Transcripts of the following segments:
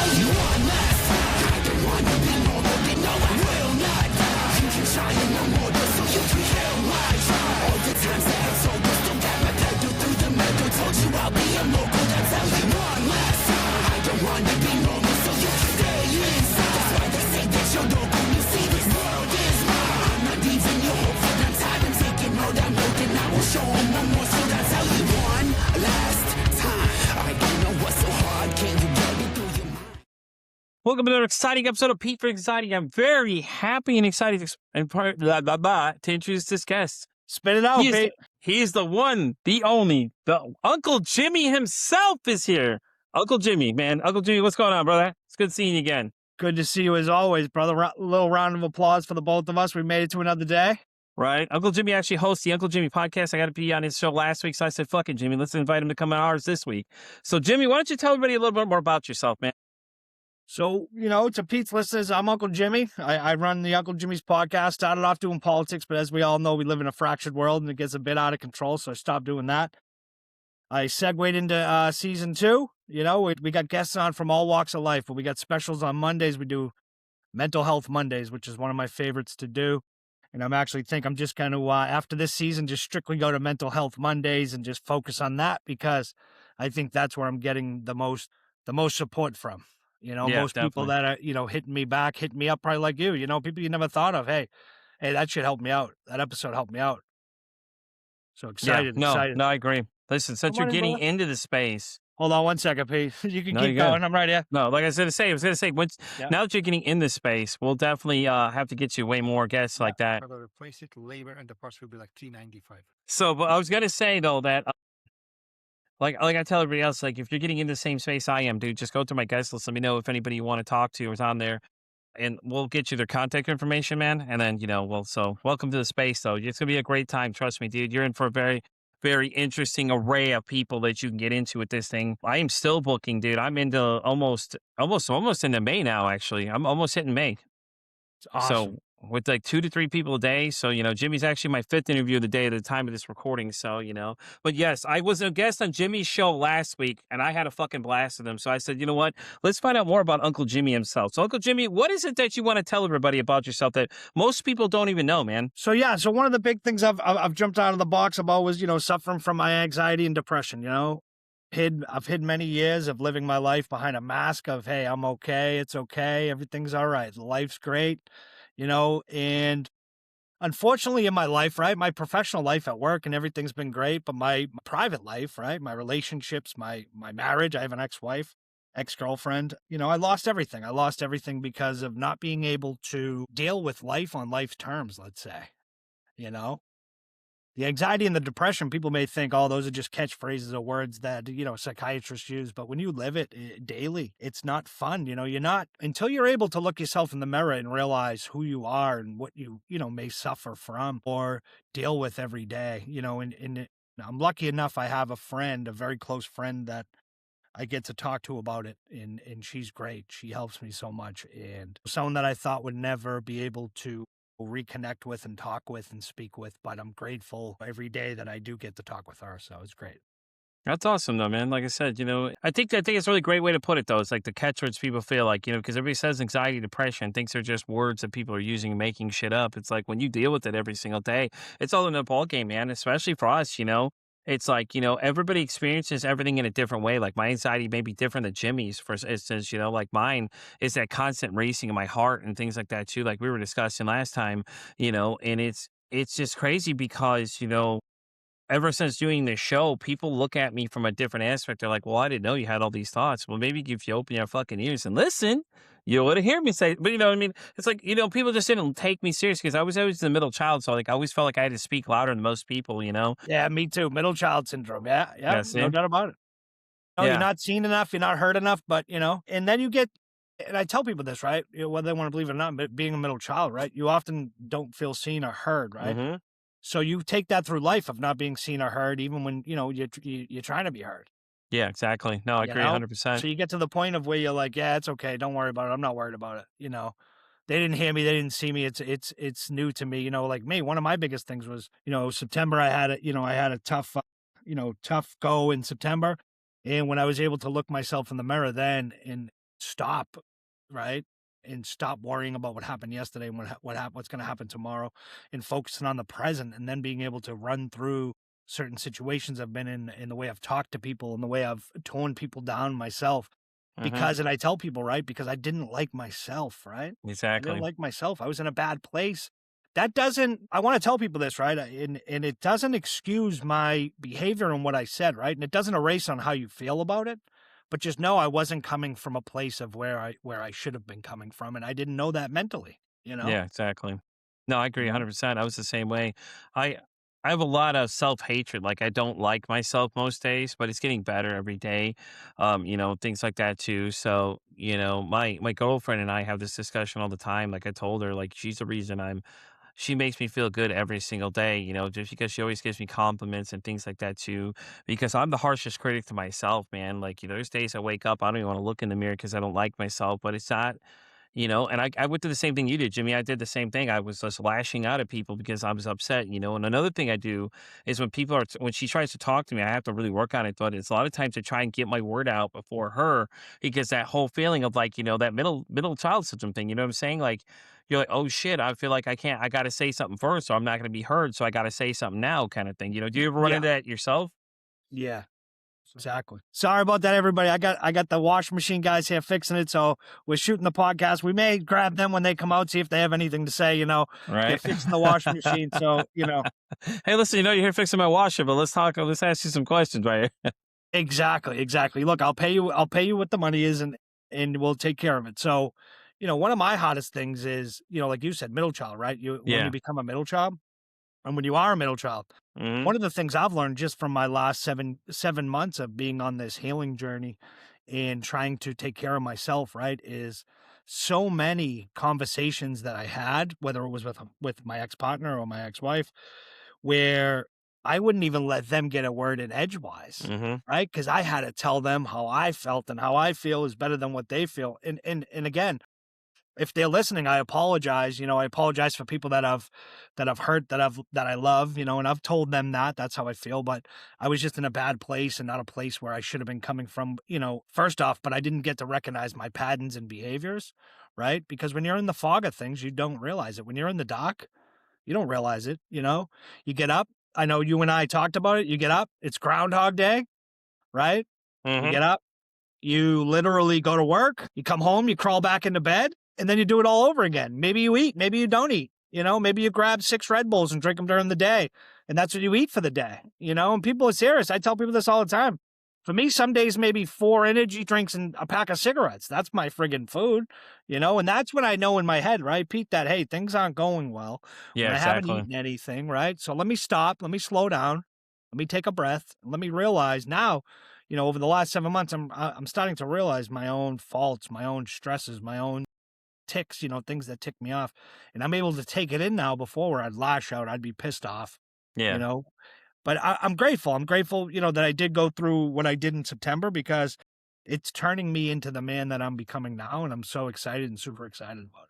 tell you one last time. I don't wanna be normal, but no, I will not die. You can try and no more, so you can kill my child. All the times that I've sold, still got my pedal through the metal. Told you I'll be immortal, that's how you one last time. I don't wanna be normal, so you can stay inside. That's why they say that you're local, you see this world is mine. I'm not even your hope for them time. I'm taking all that load and I will show them one more, so that's how you one last time. I don't know what's so hard, can you get it through your mind? Welcome to another exciting episode of Pete for Anxiety. I'm very happy and excited to introduce this guest. Spit it out, Pete. He is the one, the only, the Uncle Jimmy himself is here. Uncle Jimmy, man. Uncle Jimmy, what's going on, brother? It's good seeing you again. Good to see you as always, brother. A little round of applause for the both of us. We made it to another day. Right. Uncle Jimmy actually hosts the Uncle Jimmy podcast. I got to be on his show last week, so I said, fuck it, Jimmy. Let's invite him to come on ours this week. So, Jimmy, why don't you tell everybody a little bit more about yourself, man? So, to Pete's listeners, I'm Uncle Jimmy. I run the Uncle Jimmy's podcast. Started off doing politics, but as we all know, we live in a fractured world and it gets a bit out of control, so I stopped doing that. I segued into season 2. We got guests on from all walks of life, but we got specials on Mondays. We do Mental Health Mondays, which is one of my favorites to do. And I'm just going to, after this season, just strictly go to Mental Health Mondays and just focus on that because I think that's where I'm getting the most support from. Most definitely. people that are, hitting me up probably like you, people you never thought of. Hey, that should help me out. That episode helped me out. So excited. No, excited. I agree. Listen, since you're getting into the space. Hold on one second, Pete. You can No, keep you're good. going. I'm right here. No, like I was going to say, now that you're getting in this space, we'll definitely have to get you way more guests like that. For the replace it, labor and the parts will be like $395. So, but I was going to say, though, that like I tell everybody else, like if you're getting in the same space I am, dude, just go to my guest list. Let me know if anybody you want to talk to is on there. And we'll get you their contact information, man. And then, so welcome to the space, though. It's going to be a great time. Trust me, dude. You're in for a very, very interesting array of people that you can get into with this thing. I am still booking, dude. I'm into almost into May now, actually. I'm almost hitting May. It's awesome. So with like 2 to 3 people a day. So, Jimmy's actually my 5th interview of the day at the time of this recording. So, but yes, I was a guest on Jimmy's show last week and I had a fucking blast with him. So I said, you know what? Let's find out more about Uncle Jimmy himself. So Uncle Jimmy, what is it that you want to tell everybody about yourself that most people don't even know, man? So one of the big things I've jumped out of the box about was, suffering from my anxiety and depression, I've hid many years of living my life behind a mask of, hey, I'm okay. It's okay. Everything's all right. Life's great. And unfortunately in my life, right, my professional life at work and everything's been great, but my private life, right, my relationships, my marriage, I have an ex-girlfriend, I lost everything. I lost everything because of not being able to deal with life on life's terms, let's say, The anxiety and the depression, people may think, oh, those are just catchphrases or words that, psychiatrists use. But when you live it daily, it's not fun. You're not, until you're able to look yourself in the mirror and realize who you are and what you, may suffer from or deal with every day, and I'm lucky enough. I have a very close friend that I get to talk to about it. And she's great. She helps me so much. And someone that I thought would never be able to reconnect with and talk with and speak with, but I'm grateful every day that I do get to talk with her. So it's great. That's awesome, though, man. Like I said, I think it's a really great way to put it, though. It's like the catchwords people feel like, because everybody says anxiety, depression, thinks they're just words that people are using and making shit up. It's like when you deal with it every single day, it's all in a ball game, man. Especially for us, It's like, everybody experiences everything in a different way. Like my anxiety may be different than Jimmy's, for instance, like mine is that constant racing in my heart and things like that too. Like we were discussing last time, and it's just crazy because, ever since doing this show, people look at me from a different aspect. They're like, well, I didn't know you had all these thoughts. Well, maybe if you open your fucking ears and listen, you would have heard me say, but you know what I mean? It's like, people just didn't take me serious because I was always the middle child. So like, I always felt like I had to speak louder than most people, Yeah, me too. Middle child syndrome. Yeah. Yes, No doubt about it. You're not seen enough. You're not heard enough, but and then you get, and I tell people this, right? Whether they want to believe it or not, but being a middle child, right? You often don't feel seen or heard, right? Mm-hmm. So you take that through life of not being seen or heard, even when, you're trying to be heard. Yeah, exactly. No, I agree 100%. So you get to the point of where you're like, yeah, it's okay. Don't worry about it. I'm not worried about it. They didn't hear me. They didn't see me. It's new to me. Like me, one of my biggest things was, September, I had a tough go in September. And when I was able to look myself in the mirror then and stop, right? And stop worrying about what happened yesterday and what's going to happen tomorrow, and focusing on the present, and then being able to run through certain situations I've been in the way I've talked to people and the way I've toned people down myself. Hmm. Because, and I tell people, right, because I didn't like myself, right? I didn't Exactly. like myself. I was in a bad place. That doesn't, I want to tell people this, right? And it doesn't excuse my behavior and what I said, right? And it doesn't erase on how you feel about it, but just know I wasn't coming from a place of where I should have been coming from. And I didn't know that mentally, you know? Yeah, exactly. No, I You agree know? 100%. I was the same way. I I have a lot of self-hatred. Like I don't like myself most days, but it's getting better every day. Things like that too. So, my girlfriend and I have this discussion all the time. Like I told her, like she's the reason she makes me feel good every single day, just because she always gives me compliments and things like that too. Because I'm the harshest critic to myself, man. Like, there's days I wake up, I don't even want to look in the mirror because I don't like myself, but it's not, and I went through the same thing you did, Jimmy. I did the same thing. I was just lashing out at people because I was upset, and another thing I do is when she tries to talk to me, I have to really work on it. But it's a lot of times I try and get my word out before her because that whole feeling of like, that middle child syndrome thing, you know what I'm saying? Like, you're like, oh shit, I feel like I got to say something first or I'm not going to be heard. So I got to say something now kind of thing. Do you ever run Yeah. into that yourself? Yeah. So, Exactly. Sorry about that, everybody. I got the washing machine guys here fixing it, so we're shooting the podcast. We may grab them when they come out, see if they have anything to say. They're Right. fixing the washing machine, so Hey, listen, you're here fixing my washer, but let's ask you some questions right here. exactly, exactly. Look, I'll pay you. I'll pay you what the money is, and we'll take care of it. So, one of my hottest things is, like you said, middle child, right? When you Yeah. become a middle child, and when you are a middle child, Hmm. one of the things I've learned just from my last seven months of being on this healing journey and trying to take care of myself, right, is so many conversations that I had, whether it was with my ex partner or my ex wife, where I wouldn't even let them get a word in edgewise, Hmm. right? Because I had to tell them how I felt, and how I feel is better than what they feel. And again, if they're listening, I apologize. I apologize for people that I've hurt, that I love, and I've told them that that's how I feel. But I was just in a bad place and not a place where I should have been coming from, first off, but I didn't get to recognize my patterns and behaviors, right? Because when you're in the fog of things, you don't realize it. When you're in the dock, you don't realize it. You get up. I know you and I talked about it. You get up, it's Groundhog Day, right? You Hmm. get up, you literally go to work, you come home, you crawl back into bed, and then you do it all over again. Maybe you eat, maybe you don't eat. Maybe you grab 6 Red Bulls and drink them during the day, and that's what you eat for the day. And people are serious. I tell people this all the time. For me, some days maybe 4 energy drinks and a pack of cigarettes. That's my friggin' food. And that's when I know in my head, right, Pete, that hey, things aren't going well Yeah, when I haven't exactly. eaten anything, right? So let me stop, let me slow down, let me take a breath, and let me realize now, over the last 7 months, I'm starting to realize my own faults, my own stresses, my own ticks, things that tick me off, and I'm able to take it in now. Before, where I'd lash out, I'd be pissed off, you Yeah. know. But I'm grateful. I'm grateful, that I did go through what I did in September, because it's turning me into the man that I'm becoming now, and I'm so excited and super excited about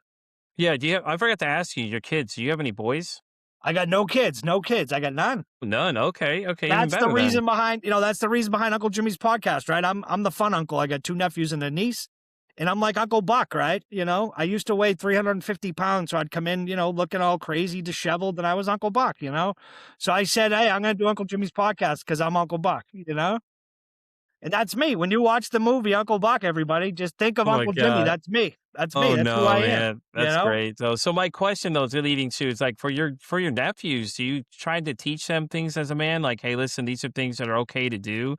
it. Yeah. I forgot to ask you, your kids, do you have any boys? I got no kids, no kids. I got none. None. Okay. Okay. Even That's the better then. reason behind, that's the reason behind Uncle Jimmy's podcast, right? I'm the fun uncle. I got 2 nephews and a niece, and I'm like Uncle Buck, right? I used to weigh 350 pounds, so I'd come in, looking all crazy, disheveled, and I was Uncle Buck. So I said, hey, I'm going to do Uncle Jimmy's podcast because I'm Uncle Buck. And that's me. When you watch the movie Uncle Buck, everybody, just think of Oh my Uncle Jimmy. God. That's me. That's me. Oh That's who no, I am. man. You That's know? great. So my question though is leading to is like for your nephews, do you try to teach them things as a man? Like, hey, listen, these are things that are okay to do.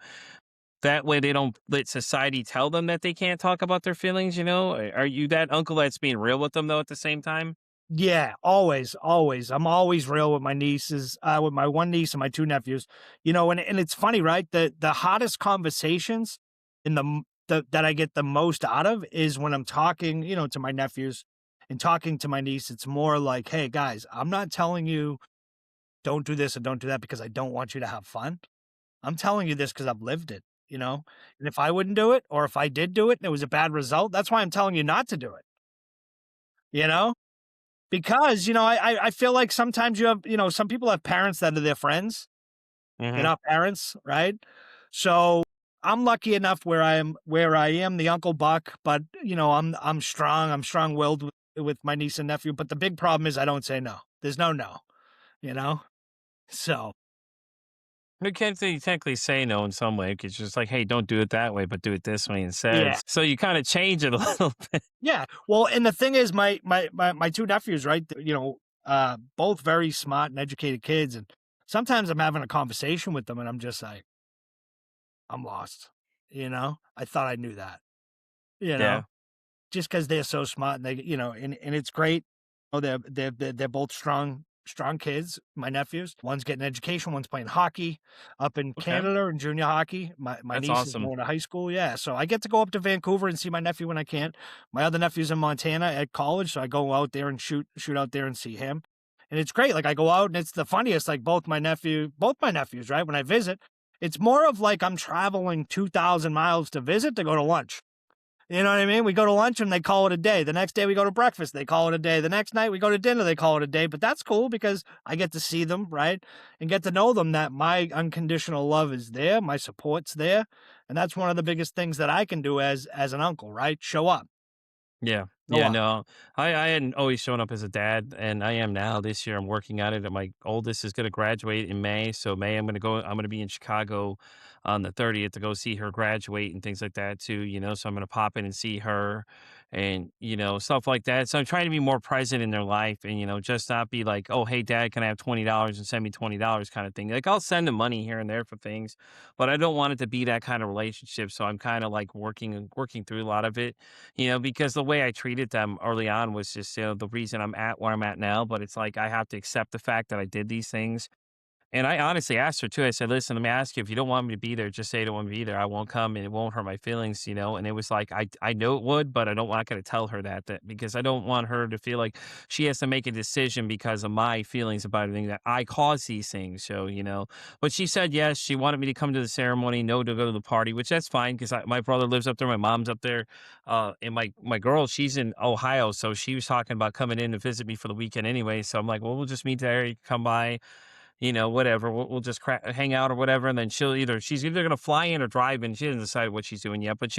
That way they don't let society tell them that they can't talk about their feelings, you know? Are you that uncle that's being real with them though at the same time? Yeah, always, always. I'm always real with my nieces, with my one niece and my 2 nephews. And it's funny, right? The hottest conversations in that I get the most out of is when I'm talking, to my nephews and talking to my niece. It's more like, hey guys, I'm not telling you don't do this or don't do that because I don't want you to have fun. I'm telling you this because I've lived it. And if I wouldn't do it, or if I did do it and it was a bad result, that's why I'm telling you not to do it. You know? Because, I feel like sometimes you have, some people have parents that are their friends. They're Mhm. not parents, right? So I'm lucky enough where I am the Uncle Buck, but I'm strong. I'm strong willed with my niece and nephew. But the big problem is I don't say no. There's no no, you know? So You can't technically say no in some way. It's just like, hey, don't do it that way, but do it this way instead. yeah. So you kind of change it a little bit. Yeah. Well, and the thing is my two nephews, right? Both very smart and educated kids. And sometimes I'm having a conversation with them and I'm just like, I'm lost. I thought I knew that, you Yeah. know, just because they're so smart and and it's great. Oh, they're both strong kids. My nephews, one's getting education, one's playing hockey up in Okay. Canada in junior hockey. My That's niece is awesome. going to high school. Yeah, so I get to go up to Vancouver and see my nephew when I can. My other nephew's in Montana at college, so I go out there and shoot out there and see him. And it's great. Like I go out and it's the funniest. Like both my nephews, right? When I visit, it's more of like I'm traveling 2,000 miles to visit to go to lunch. You know what I mean? We go to lunch and they call it a day. The next day we go to breakfast, they call it a day. The next night we go to dinner, they call it a day. But that's cool because I get to see them, right? And get to know them that my unconditional love is there, my support's there. And that's one of the biggest things that I can do as an uncle, right? Show up. Yeah. Show Yeah, up. no. I hadn't always shown up as a dad, and I am now. This year I'm working on it. And my oldest is gonna graduate in May. So May I'm gonna be in Chicago on the 30th to go see her graduate and things like that too, So I'm gonna pop in and see her and stuff like that. So I'm trying to be more present in their life and just not be like, oh hey dad, can I have $20 and send me $20 kind of thing. Like I'll send them money here and there for things, but I don't want it to be that kind of relationship. So I'm kind of like working through a lot of it because the way I treated them early on was just, the reason I'm at where I'm at now. But it's like I have to accept the fact that I did these things. And I honestly asked her too. I said, listen, let me ask you, if you don't want me to be there, just say you don't want me to be there. I won't come and it won't hurt my feelings. And it was like, I know it would, but I'm not going to tell her that because I don't want her to feel like she has to make a decision because of my feelings about everything that I caused these things. So, but she said yes. She wanted me to come to the ceremony, no to go to the party, which that's fine because my brother lives up there, my mom's up there, and my girl, she's in Ohio, so she was talking about coming in to visit me for the weekend anyway. So I'm like, well, we'll just meet there. You come by, whatever. We'll just hang out or whatever. And then she's either going to fly in or drive in. She hasn't decided what she's doing yet. But,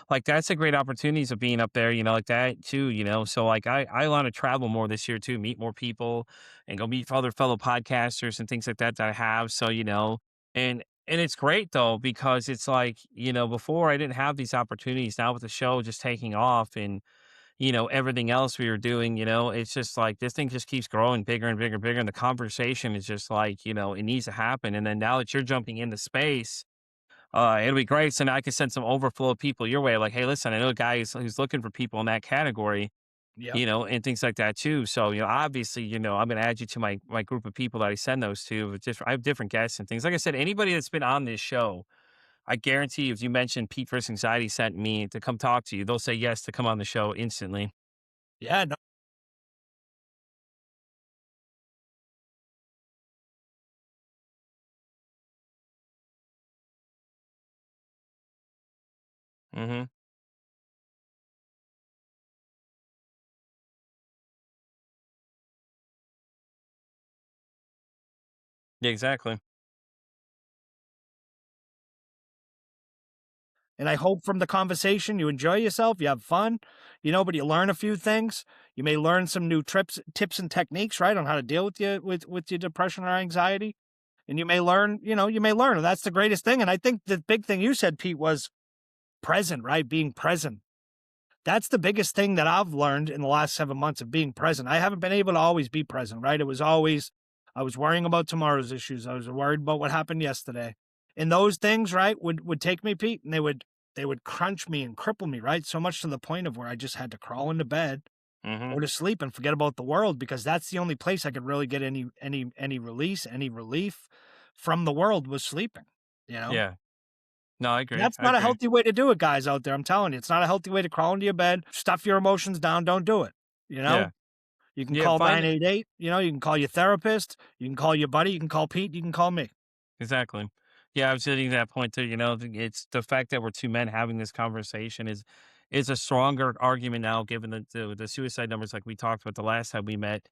like that's a great opportunities of being up there, like that too. So like I want to travel more this year too, meet more people and go meet other fellow podcasters and things like that I have. So, and it's great though, because it's like, before I didn't have these opportunities. Now with the show just taking off and everything else we were doing, it's just like this thing just keeps growing bigger and bigger and bigger. And the conversation is just like, it needs to happen. And then now that you're jumping into space, it'll be great. So now I can send some overflow of people your way. Like, hey, listen, I know a guy who's looking for people in that category, Yep. and things like that too. So, obviously, I'm going to add you to my group of people that I send those to. I have different guests and things. Like I said, anybody that's been on this show, I guarantee you, if you mention Pete vs. Anxiety sent me to come talk to you, they'll say yes to come on the show instantly. Yeah. No, Hmm. Yeah, exactly. and I hope from the conversation you enjoy yourself, you have fun, but you learn a few things. You may learn some new tips and techniques, right, on how to deal with your depression or anxiety. And you may learn. And that's the greatest thing. And I think the big thing you said, Pete, was present, right? Being present. That's the biggest thing that I've learned in the last 7 months of being present. I haven't been able to always be present, right? It was always, I was worrying about tomorrow's issues. I was worried about what happened yesterday. And those things, right, would take me, Pete, and they would crunch me and cripple me, right? So much to the point of where I just had to crawl into bed, Hmm. go to sleep and forget about the world because that's the only place I could really get any release, any relief from the world was sleeping, you know? Yeah. No, I And agree. that's I not a agree. healthy way to do it, guys out there. I'm telling you, it's not a healthy way to crawl into your bed, stuff your emotions down. Don't do it. You know, Yeah. you can Yeah. call Find it. 988, you can call your therapist, you can call your buddy, you can call Pete, you can call me. Exactly. Yeah, I was getting to that point too. It's the fact that we're two men having this conversation is a stronger argument now, given the suicide numbers like we talked about the last time we met.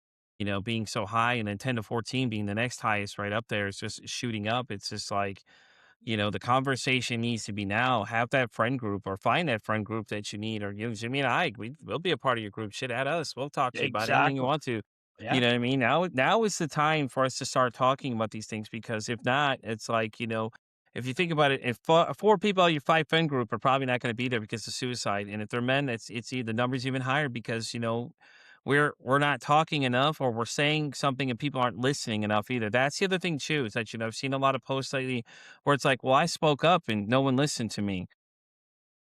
Being so high, and then 10 to 14 being the next highest right up there. It's just shooting up. It's just like The conversation needs to be now. Have that friend group or find that friend group that you need, or Jimmy and we'll be a part of your group. Shit, at us. We'll talk to you about anything you Exactly. want to. You Yeah. know what I mean? Now is the time for us to start talking about these things, because if not, it's like, if you think about it, if four people out of your five friend group are probably not going to be there because of suicide. And if they're men, the number's even higher because, we're not talking enough, or we're saying something and people aren't listening enough either. That's the other thing too, is that, I've seen a lot of posts lately where it's like, well, I spoke up and no one listened to me.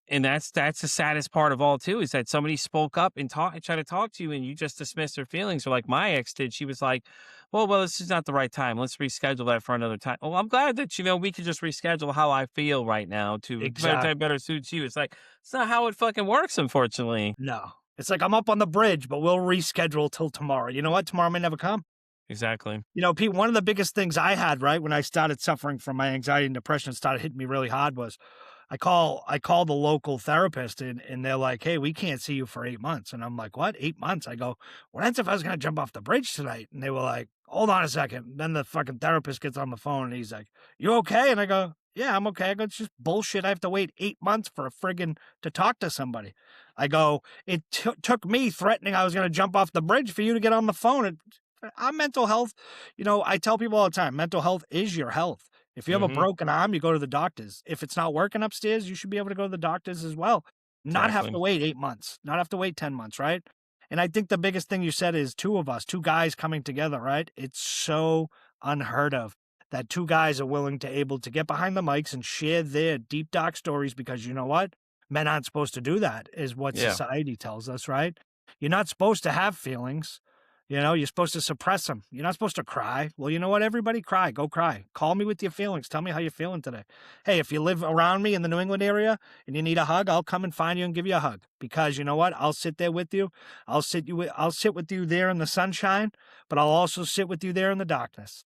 And that's the saddest part of all too, is that somebody spoke up and tried to talk to you and you just dismissed their feelings. Or like my ex did. She was like, well, this is not the right time. Let's reschedule that for another time. Well, I'm glad that, we could just reschedule how I feel right now to Exactly. better suits you. It's like, it's not how it fucking works, unfortunately. No. It's like I'm up on the bridge, but we'll reschedule till tomorrow. You know what? Tomorrow may never come. Exactly. Pete, one of the biggest things I had, right, when I started suffering from my anxiety and depression, started hitting me really hard, was I call the local therapist and they're like, "Hey, we can't see you for 8 months." And I'm like, "What? 8 months?" I go, "Well, that's if I was gonna jump off the bridge tonight." And they were like, "Hold on a second." Then the fucking therapist gets on the phone and he's like, "You okay?" And I go, "Yeah, I'm okay." I go, "It's just bullshit. I have to wait 8 months for a friggin' to talk to somebody." I go, "It took me threatening I was gonna jump off the bridge for you to get on the phone." Our mental health, I tell people all the time, mental health is your health. If you have a Hmm. broken arm, you go to the doctors. If it's not working upstairs, you should be able to go to the doctors as well. Not have to Exactly. wait 8 months, not have to wait 10 months, right? And I think the biggest thing you said is two of us, two guys coming together, right? It's so unheard of that two guys are willing to able to get behind the mics and share their deep, dark stories, because you know what? Men aren't supposed to do that, is what Yeah. society tells us, right? You're not supposed to have feelings. You're supposed to suppress them. You're not supposed to cry. Well, you know what? Everybody cry. Go cry. Call me with your feelings. Tell me how you're feeling today. Hey, if you live around me in the New England area and you need a hug, I'll come and find you and give you a hug. Because you know what? I'll sit there with you. I'll sit with you there in the sunshine, but I'll also sit with you there in the darkness.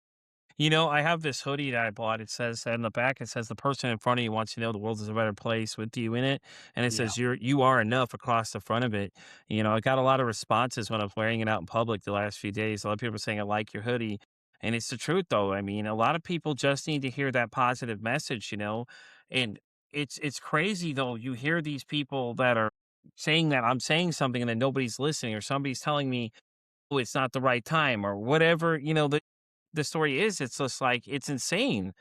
I have this hoodie that I bought. It says in the back, it says the person in front of you wants you to know the world is a better place with you in it. And it Yeah. says you are enough across the front of it. I got a lot of responses when I was wearing it out in public the last few days. A lot of people are saying, I like your hoodie. And it's the truth though. I mean, a lot of people just need to hear that positive message. And it's crazy though. You hear these people that are saying that I'm saying something and then nobody's listening, or somebody's telling me, oh, it's not the right time, or whatever, the story is. It's just like, it's insane.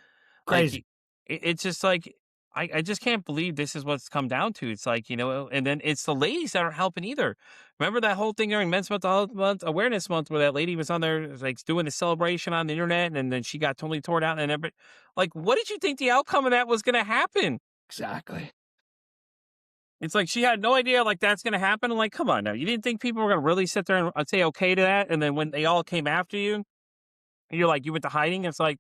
Like, Crazy. it's just like, I just can't believe this is what's come down to. It's like, and then it's the ladies that aren't helping either. Remember that whole thing during Men's Mental Health Month, Awareness Month, where that lady was on there, like, doing a celebration on the internet, and then she got totally torn out, and like, what did you think the outcome of that was going to happen? Exactly. It's like she had no idea, like, that's going to happen. I'm like, come on now. You didn't think people were going to really sit there and say okay to that? And then when they all came after you, you're like, you went to hiding. It's like,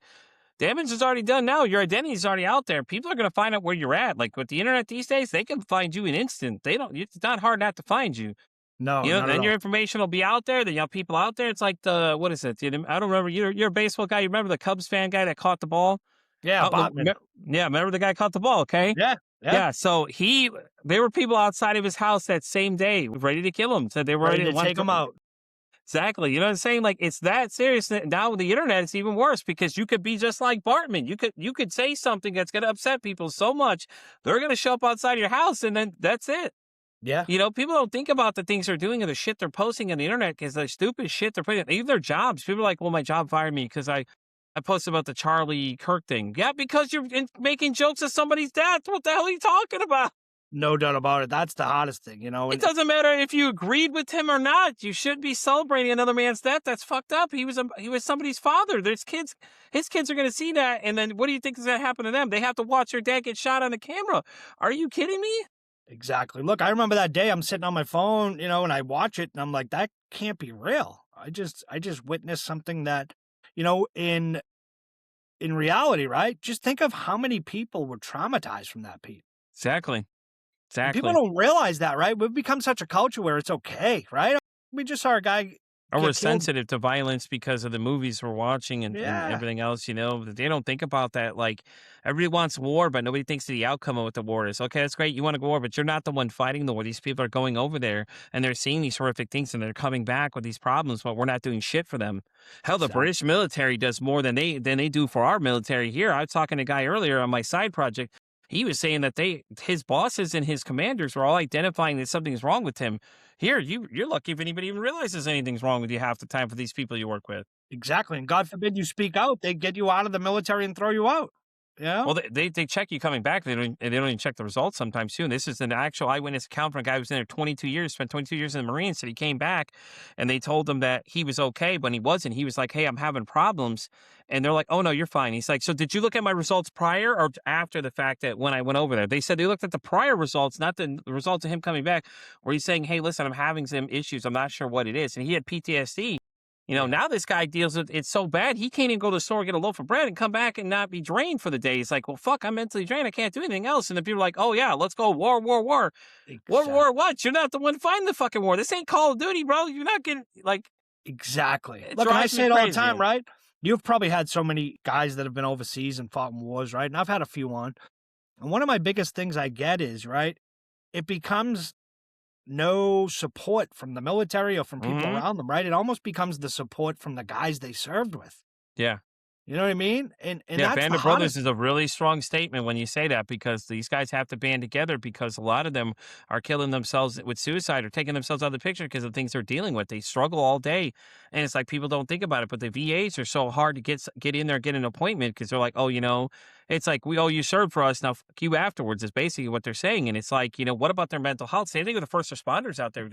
damage is already done now. Your identity is already out there. People are going to find out where you're at. Like with the internet these days, they can find you in instant. It's not hard not to find you. No, not at Then your all. information will be out there. Then you have people out there. It's like what is it? I don't remember. You're a baseball guy. You remember the Cubs fan guy that caught the ball? Yeah, Botman. Yeah, remember the guy caught the ball, okay? Yeah, yeah. Yeah, so there were people outside of his house that same day ready to kill him. Said they were Ready ready to to take them out. Exactly. You know what I'm saying? Like, it's that serious. Now with the internet, it's even worse, because you could be just like Bartman. You could say something that's going to upset people so much, they're going to show up outside your house, and then that's it. Yeah. People don't think about the things they're doing or the shit they're posting on the internet, because the stupid shit they're putting, even their jobs. People are like, well, my job fired me because I posted about the Charlie Kirk thing. Yeah, because you're making jokes of somebody's death. What the hell are you talking about? No doubt about it. That's the hardest thing, It and doesn't matter if you agreed with him or not. You should be celebrating another man's death. That's fucked up. He was somebody's father. There's kids. His kids are going to see that, and then what do you think is going to happen to them? They have to watch their dad get shot on the camera. Are you kidding me? exactly. Look, I remember that day I'm sitting on my phone, and I watch it and I'm like, that can't be real. I just witnessed something that, in reality, right? Just think of how many people were traumatized from that, Pete. Exactly. And people Exactly. don't realize that, right? We've become such a culture where it's okay, right? We just saw a guy Or we're get killed. sensitive to violence because of the movies we're watching and Yeah, everything else, that they don't think about that. Like, everybody wants war, but nobody thinks of the outcome of what the war is. Okay, that's great. You want to go war, but you're not the one fighting the war. These people are going over there and they're seeing these horrific things and they're coming back with these problems, but we're not doing shit for them. Hell, the British exactly. military does more than they do for our military here. I was talking to a guy earlier on my side project. He was saying that his bosses and his commanders were all identifying that something's wrong with him. Here, you're lucky if anybody even realizes anything's wrong with you half the time for these people you work with. Exactly. And God forbid you speak out, they get you out of the military and throw you out. You know? Well, they check you coming back. They don't even check the results sometimes too. And this is an actual eyewitness account from a guy who was in there 22 years, spent 22 years in the Marines. Said he came back, and they told him that he was okay, but he wasn't. He was like, "Hey, I'm having problems," and they're like, "Oh no, you're fine." He's like, "So did you look at my results prior or after the fact that when I went over there?" They said they looked at the prior results, not the results of him coming back, where he's saying, "Hey, listen, I'm having some issues. I'm not sure what it is," and he had PTSD. Yeah. Now this guy deals with it's so bad he can't even go to the store get a loaf of bread and come back and not be drained for the day. He's like, well, fuck, I'm mentally drained. I can't do anything else. And the people are like, oh yeah, let's go war, war, war. Exactly. What? You're not the one fighting the fucking war. This ain't Call of Duty, bro. You're not getting like Exactly. it Look, and I drives me say it all the time, crazy. right? You've probably had so many guys that have been overseas and fought in wars, right? And I've had a few on. And one of my biggest things I get is, right, it becomes no support from the military or from people Hmm. around them, right? It almost becomes the support from the guys they served with. Yeah. You know what I mean? And Yeah, that's Band the of Brothers hardest. is a really strong statement when you say that because these guys have to band together because a lot of them are killing themselves with suicide or taking themselves out of the picture because of the things they're dealing with. They struggle all day, and it's like people don't think about it. But the VAs are so hard to get in there, get an appointment because they're like, oh, it's like you served for us now. Fuck you afterwards is basically what they're saying, and it's like what about their mental health? Same thing with the first responders out there.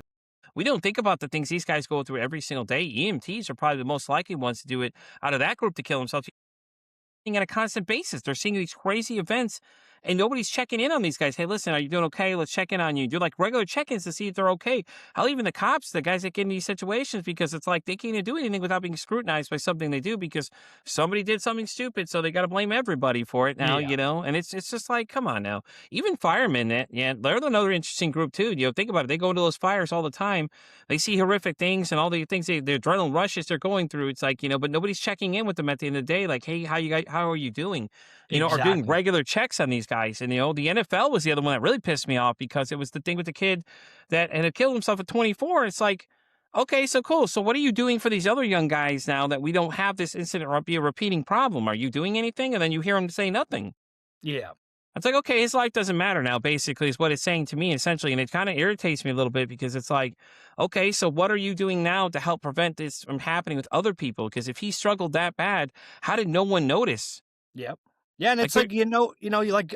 We don't think about the things these guys go through every single day. EMTs are probably the most likely ones to do it out of that group to kill themselves on a constant basis. They're seeing these crazy events and nobody's checking in on these guys. Hey, listen, are you doing okay? Let's check in on you. Do like regular check-ins to see if they're okay. Hell, even the cops, the guys that get in these situations, because it's like they can't even do anything without being scrutinized by something they do because somebody did something stupid, so they got to blame everybody for it now, Yeah, and it's just like, come on now. Even firemen, yeah, they're another interesting group too. Think about it. They go into those fires all the time. They see horrific things and all the things the adrenaline rushes they're going through. It's like, but nobody's checking in with them at the end of the day. Like, hey, how are you doing? Are doing exactly. regular checks on these guys. And, the NFL was the other one that really pissed me off because it was the thing with the kid that had killed himself at 24. It's like, okay, so cool. So what are you doing for these other young guys now that we don't have this incident or be a repeating problem? Are you doing anything? And then you hear him say nothing. Yeah. It's like, okay, his life doesn't matter now, basically, is what it's saying to me, essentially. And it kind of irritates me a little bit because it's like, okay, so what are you doing now to help prevent this from happening with other people? Because if he struggled that bad, how did no one notice? Yep. Yeah, and Like, it's like, you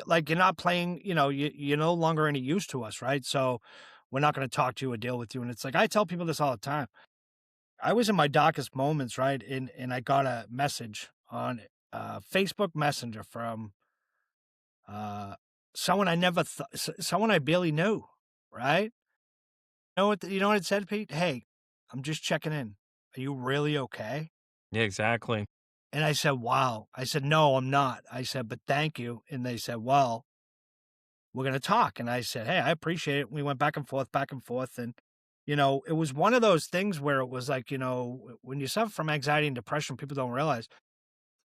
like you're not playing, you're no longer any use to us, right? So we're not going to talk to you or deal with you. And it's like I tell people this all the time. I was in my darkest moments, right? And I got a message on Facebook Messenger from someone I never thought, someone I barely knew, right? You know what it said, Pete? Hey, I'm just checking in. Are you really okay? yeah, exactly. And I said, wow. I said, no, I'm not. I said, but thank you. And they said, well, we're going to talk. And I said, hey, I appreciate it. We went back and forth, back and forth. And, it was one of those things where it was like, when you suffer from anxiety and depression, people don't realize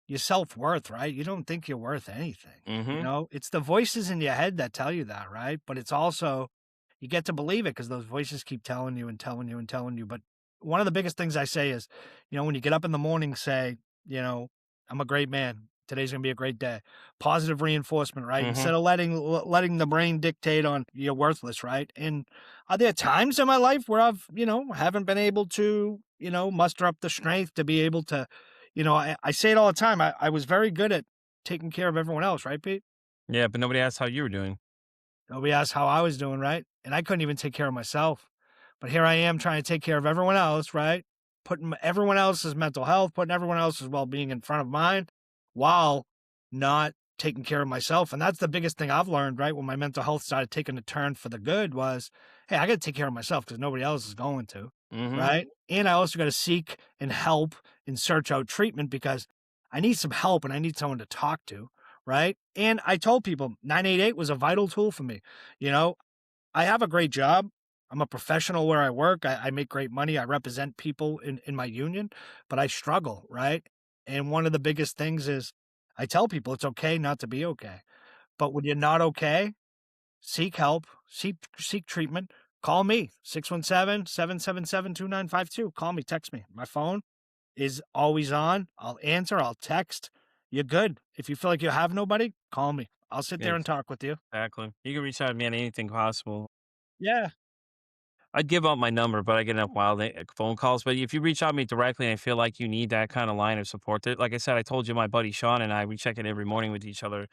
your self-worth, right? You don't think you're worth anything. Mm-hmm. It's the voices in your head that tell you that, right? But it's also, you get to believe it because those voices keep telling you and telling you and telling you. But one of the biggest things I say is, when you get up in the morning, say, I'm a great man. Today's going to be a great day. Positive reinforcement, right? Mm-hmm. Instead of letting the brain dictate on you're worthless, right? And are there times in my life where I've, haven't been able to, muster up the strength to be able to, I say it all the time. I was very good at taking care of everyone else, right, Pete? Yeah, but nobody asked how you were doing. Nobody asked how I was doing, right? And I couldn't even take care of myself. But here I am trying to take care of everyone else, right? Putting everyone else's mental health, putting everyone else's well-being in front of mine while not taking care of myself. And that's the biggest thing I've learned, right? When my mental health started taking a turn for the good was, hey, I got to take care of myself because nobody else is going to, Mm-hmm. right? And I also got to seek and help and search out treatment because I need some help and I need someone to talk to, right? And I told people 988 was a vital tool for me. I have a great job. I'm a professional where I work. I make great money. I represent people in my union, but I struggle, right? And one of the biggest things is I tell people it's okay not to be okay. But when you're not okay, seek help, seek treatment. Call me, 617-777-2952. Call me, text me. My phone is always on. I'll answer, I'll text. You're good. If you feel like you have nobody, call me. I'll sit there and talk with you. Exactly. You can reach out to me on anything possible. Yeah. I'd give out my number, but I get enough wild phone calls. But if you reach out to me directly and I feel like you need that kind of line of support, that, like I said, I told you, my buddy Sean and I, we check in every morning with each other.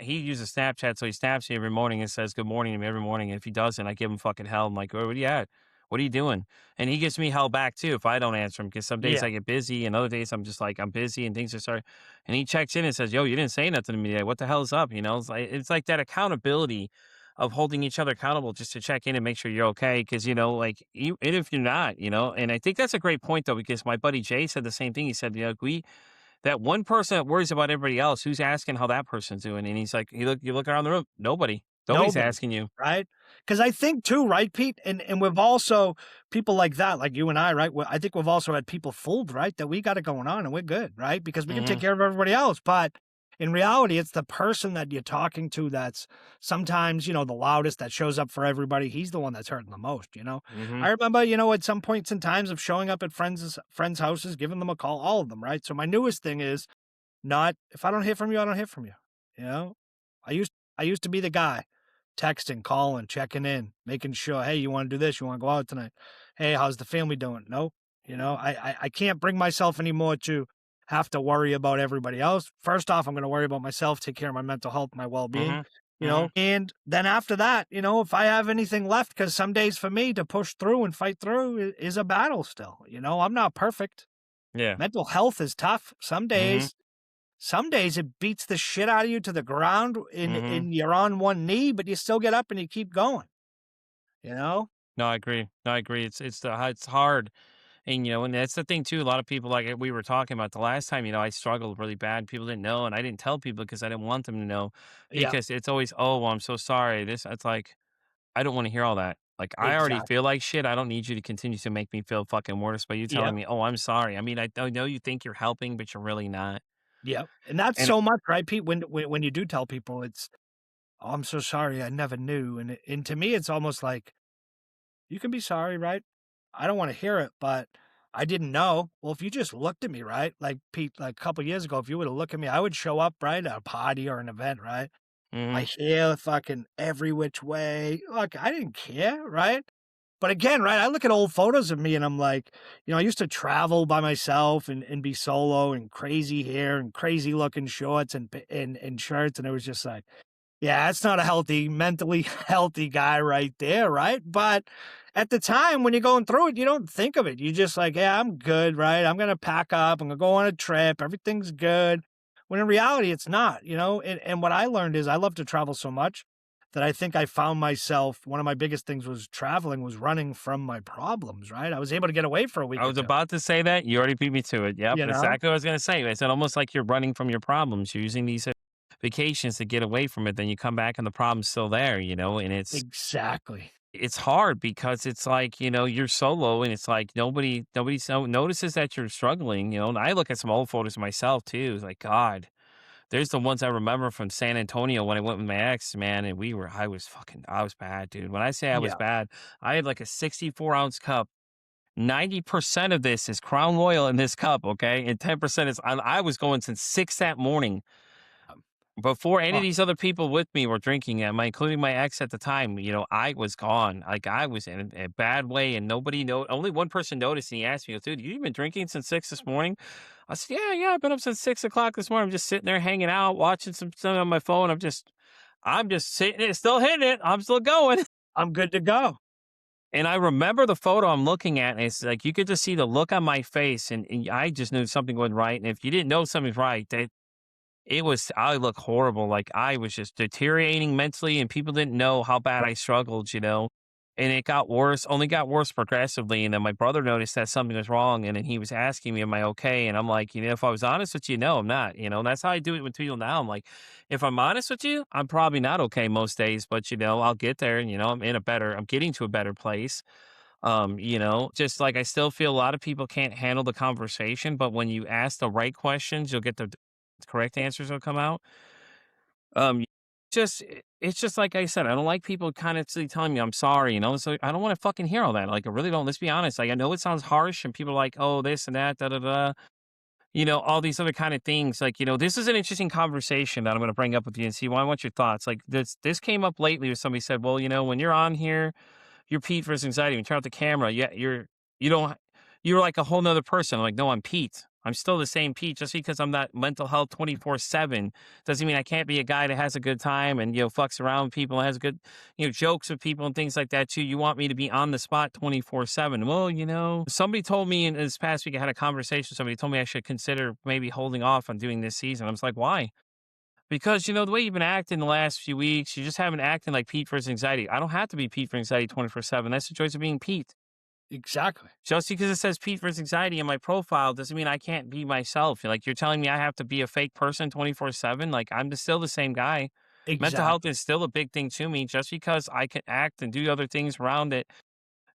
He uses Snapchat, so he snaps me every morning and says good morning to me every morning. And if he doesn't, I give him fucking hell. I'm like, where are you at? What are you doing? And he gives me hell back too if I don't answer him, because some days Yeah. I get busy and other days I'm just like, I'm busy and things are starting. And he checks in and says, yo, you didn't say nothing to me today. What the hell is up? It's like that accountability of holding each other accountable just to check in and make sure you're okay. Because, like, and if you're not, and I think that's a great point though, because my buddy Jay said the same thing. He said, that one person that worries about everybody else, who's asking how that person's doing? And he's like, you look around the room, nobody. Nobody's Nobody, asking you. right? Because I think too, right, Pete? And we've also people like that, like you and I, right? I think we've also had people fooled, right? That we got it going on and we're good, right? Because we can take Hmm. care of everybody else. But in reality, it's the person that you're talking to that's sometimes, the loudest, that shows up for everybody. He's the one that's hurting the most. Hmm. I remember, at some points in times of showing up at friends' houses, giving them a call, all of them, right? So my newest thing is not, if I don't hear from you, I don't hear from you. You know, I used to be the guy texting, calling, checking in, making sure, hey, you want to do this? You want to go out tonight? Hey, how's the family doing? No, I can't bring myself anymore to have to worry about everybody else. First off, I'm going to worry about myself, take care of my mental health, my well-being, Hmm. Hmm. and then after that, if I have anything left, because some days for me to push through and fight through is a battle still. I'm not perfect. Yeah. Mental health is tough. Hmm. Some days it beats the shit out of you to the ground and, Hmm. and you're on one knee, but you still get up and you keep going, you know? No, I agree. No, I agree. It's hard. And that's the thing too. A lot of people, like we were talking about the last time, I struggled really bad. People didn't know, and I didn't tell people because I didn't want them to know, Yeah, because it's always, oh, well, I'm so sorry. It's like, I don't want to hear all that. Like, I already feel exactly. like shit. I don't need you to continue to make me feel fucking worse by you telling Yep, me, oh, I'm sorry. I mean, I know you think you're helping, but you're really not. yep. And that's And so much, right, Pete? When you do tell people it's, oh, I'm so sorry, I never knew. And to me, it's almost like, you can be sorry, right? I don't want to hear it, but I didn't know. Well, if you just looked at me, right? Like Pete, like a couple years ago, if you would have looked at me, I would show up, right, at a party or an event, right? My mhm. hair fucking every which way. Look, I didn't care, right? But again, right, I look at old photos of me and I'm like, I used to travel by myself and be solo and crazy hair and crazy looking shorts and shirts. And it was just like, yeah, that's not a healthy, mentally healthy guy right there, right? But at the time when you're going through it, you don't think of it. You just like, yeah, I'm good, right? I'm gonna pack up, I'm gonna go on a trip, everything's good. When in reality, it's not. And what I learned is I love to travel so much that I think I found myself, one of my biggest things was traveling, was running from my problems, right? I was able to get away for a week I or was two, about to say that. You already beat me to it. Yep, you know? exactly what I was gonna say. I said almost like you're running from your problems. You're using these vacations to get away from it. Then you come back and the problem's still there. And Exactly. it's hard because it's like, you're solo, and it's like nobody notices that you're struggling. And I look at some old photos of myself too. It's like, God, there's the ones I remember from San Antonio when I went with my ex, man, and I was bad, dude. When I say I was Yeah. bad, I had like a 64-ounce cup. 90% of this is Crown Royal in this cup, okay? And 10% is, I was going since 6 that morning Um, before any of oh, these other people with me were drinking it, including my ex at the time. I was gone. Like, I was in a bad way, and only one person noticed, and he asked me, dude, you been drinking since 6 this morning? I said, yeah, I've been up since 6 o'clock this morning. I'm just sitting there hanging out, watching something on my phone. I'm just sitting it, still hitting it. I'm still going. I'm good to go. And I remember the photo I'm looking at, and it's like you could just see the look on my face, and I just knew something wasn't right. And if you didn't know something's right, I look horrible. Like, I was just deteriorating mentally, and people didn't know how bad I struggled. And it got worse, only got worse progressively. And then my brother noticed that something was wrong. And then he was asking me, am I okay? And I'm like, if I was honest with you, no, I'm not. And that's how I do it with people now. I'm like, if I'm honest with you, I'm probably not okay most days, but I'll get there and I'm getting to a better place. Just like I still feel a lot of people can't handle the conversation, but when you ask the right questions, you'll get the correct answers will come out. Um, it's just like I said, I don't like people kind of telling me I'm sorry. So I don't want to fucking hear all that. Like I really don't. Let's be honest. Like I know it sounds harsh, and people are like, oh, this and that, da da da. All these other kind of things. Like this is an interesting conversation that I'm going to bring up with you and see why I want your thoughts. Like this came up lately where somebody said, well, when you're on here you're Pete versus anxiety. When you turn off the camera, yeah, you don't you're like a whole nother person. I'm like, no, I'm Pete. I'm still the same Pete. Just because I'm not mental health 24/7 doesn't mean I can't be a guy that has a good time and fucks around with people and has good jokes with people and things like that too. You want me to be on the spot 24/7? Well, somebody told me in this past week I had a conversation. Somebody told me I should consider maybe holding off on doing this season. I was like, why? Because, the way you've been acting the last few weeks, you just haven't acting like Pete versus anxiety. I don't have to be Pete for anxiety 24/7. That's the joys of being Pete. Exactly. Just because it says Pete versus anxiety in my profile doesn't mean I can't be myself. Like, you're telling me I have to be a fake person 24/7. Like, I'm still the same guy. Mental health Exactly. is still a big thing to me. Just because I can act and do other things around it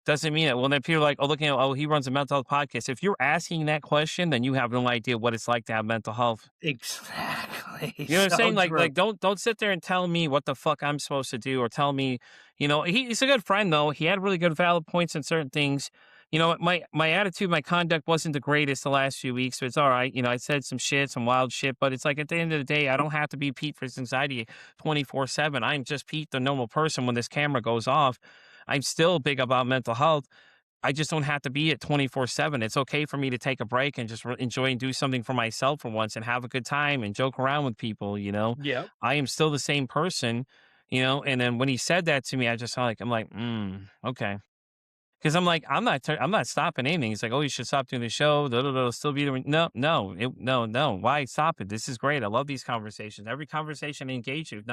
doesn't mean it. Well, then people are like, oh, look, he runs a mental health podcast. If you're asking that question, then you have no idea what it's like to have mental health. Exactly. You know what I'm So saying? Like, true. don't sit there and tell me what the fuck I'm supposed to do, or tell me, he's a good friend though. He had really good valid points in certain things. My attitude, my conduct wasn't the greatest the last few weeks, but it's all right. I said some shit, some wild shit, but it's like at the end of the day, I don't have to be Pete for his anxiety 24/7. I'm just Pete, the normal person. When this camera goes off, I'm still big about mental health. I just don't have to be at 24/7. It's okay for me to take a break and just enjoy and do something for myself for once and have a good time and joke around with people. Yep. I am still the same person. And then when he said that to me, I'm like, okay. Because I'm not stopping anything. He's like, oh, you should stop doing the show. Still be doing. No, no, no. Why stop it? This is great. I love these conversations. Every conversation I engage with.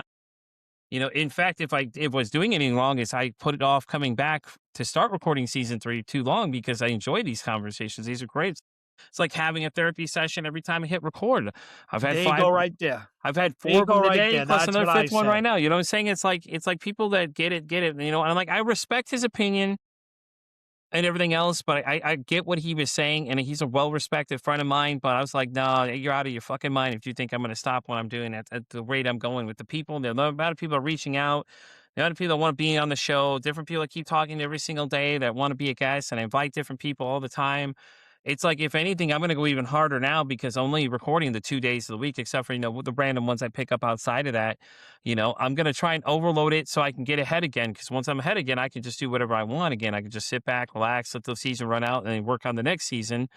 In fact, if I was doing anything wrong, is I put it off coming back to start recording season 3 too long because I enjoy these conversations. These are great. It's like having a therapy session every time I hit record. I've had There you 5. go right there. I've had There 4 you of go them right today, there. plus That's another what I 5th one right say. now. You know what I'm saying? It's like people that get it. And I'm like, I respect his opinion and everything else, but I get what he was saying, and he's a well-respected friend of mine, but I was like, "No, you're out of your fucking mind if you think I'm gonna stop what I'm doing at the rate I'm going with the people." The amount of people are reaching out, the amount of people that wanna be on the show, different people that keep talking every single day that wanna be a guest, and I invite different people all the time. It's like, if anything, I'm gonna go even harder now because I'm only recording the 2 days of the week, except for, the random ones I pick up outside of that. I'm going to try and overload it so I can get ahead again. Because once I'm ahead again, I can just do whatever I want again. I can just sit back, relax, let the season run out, and then work on the next season.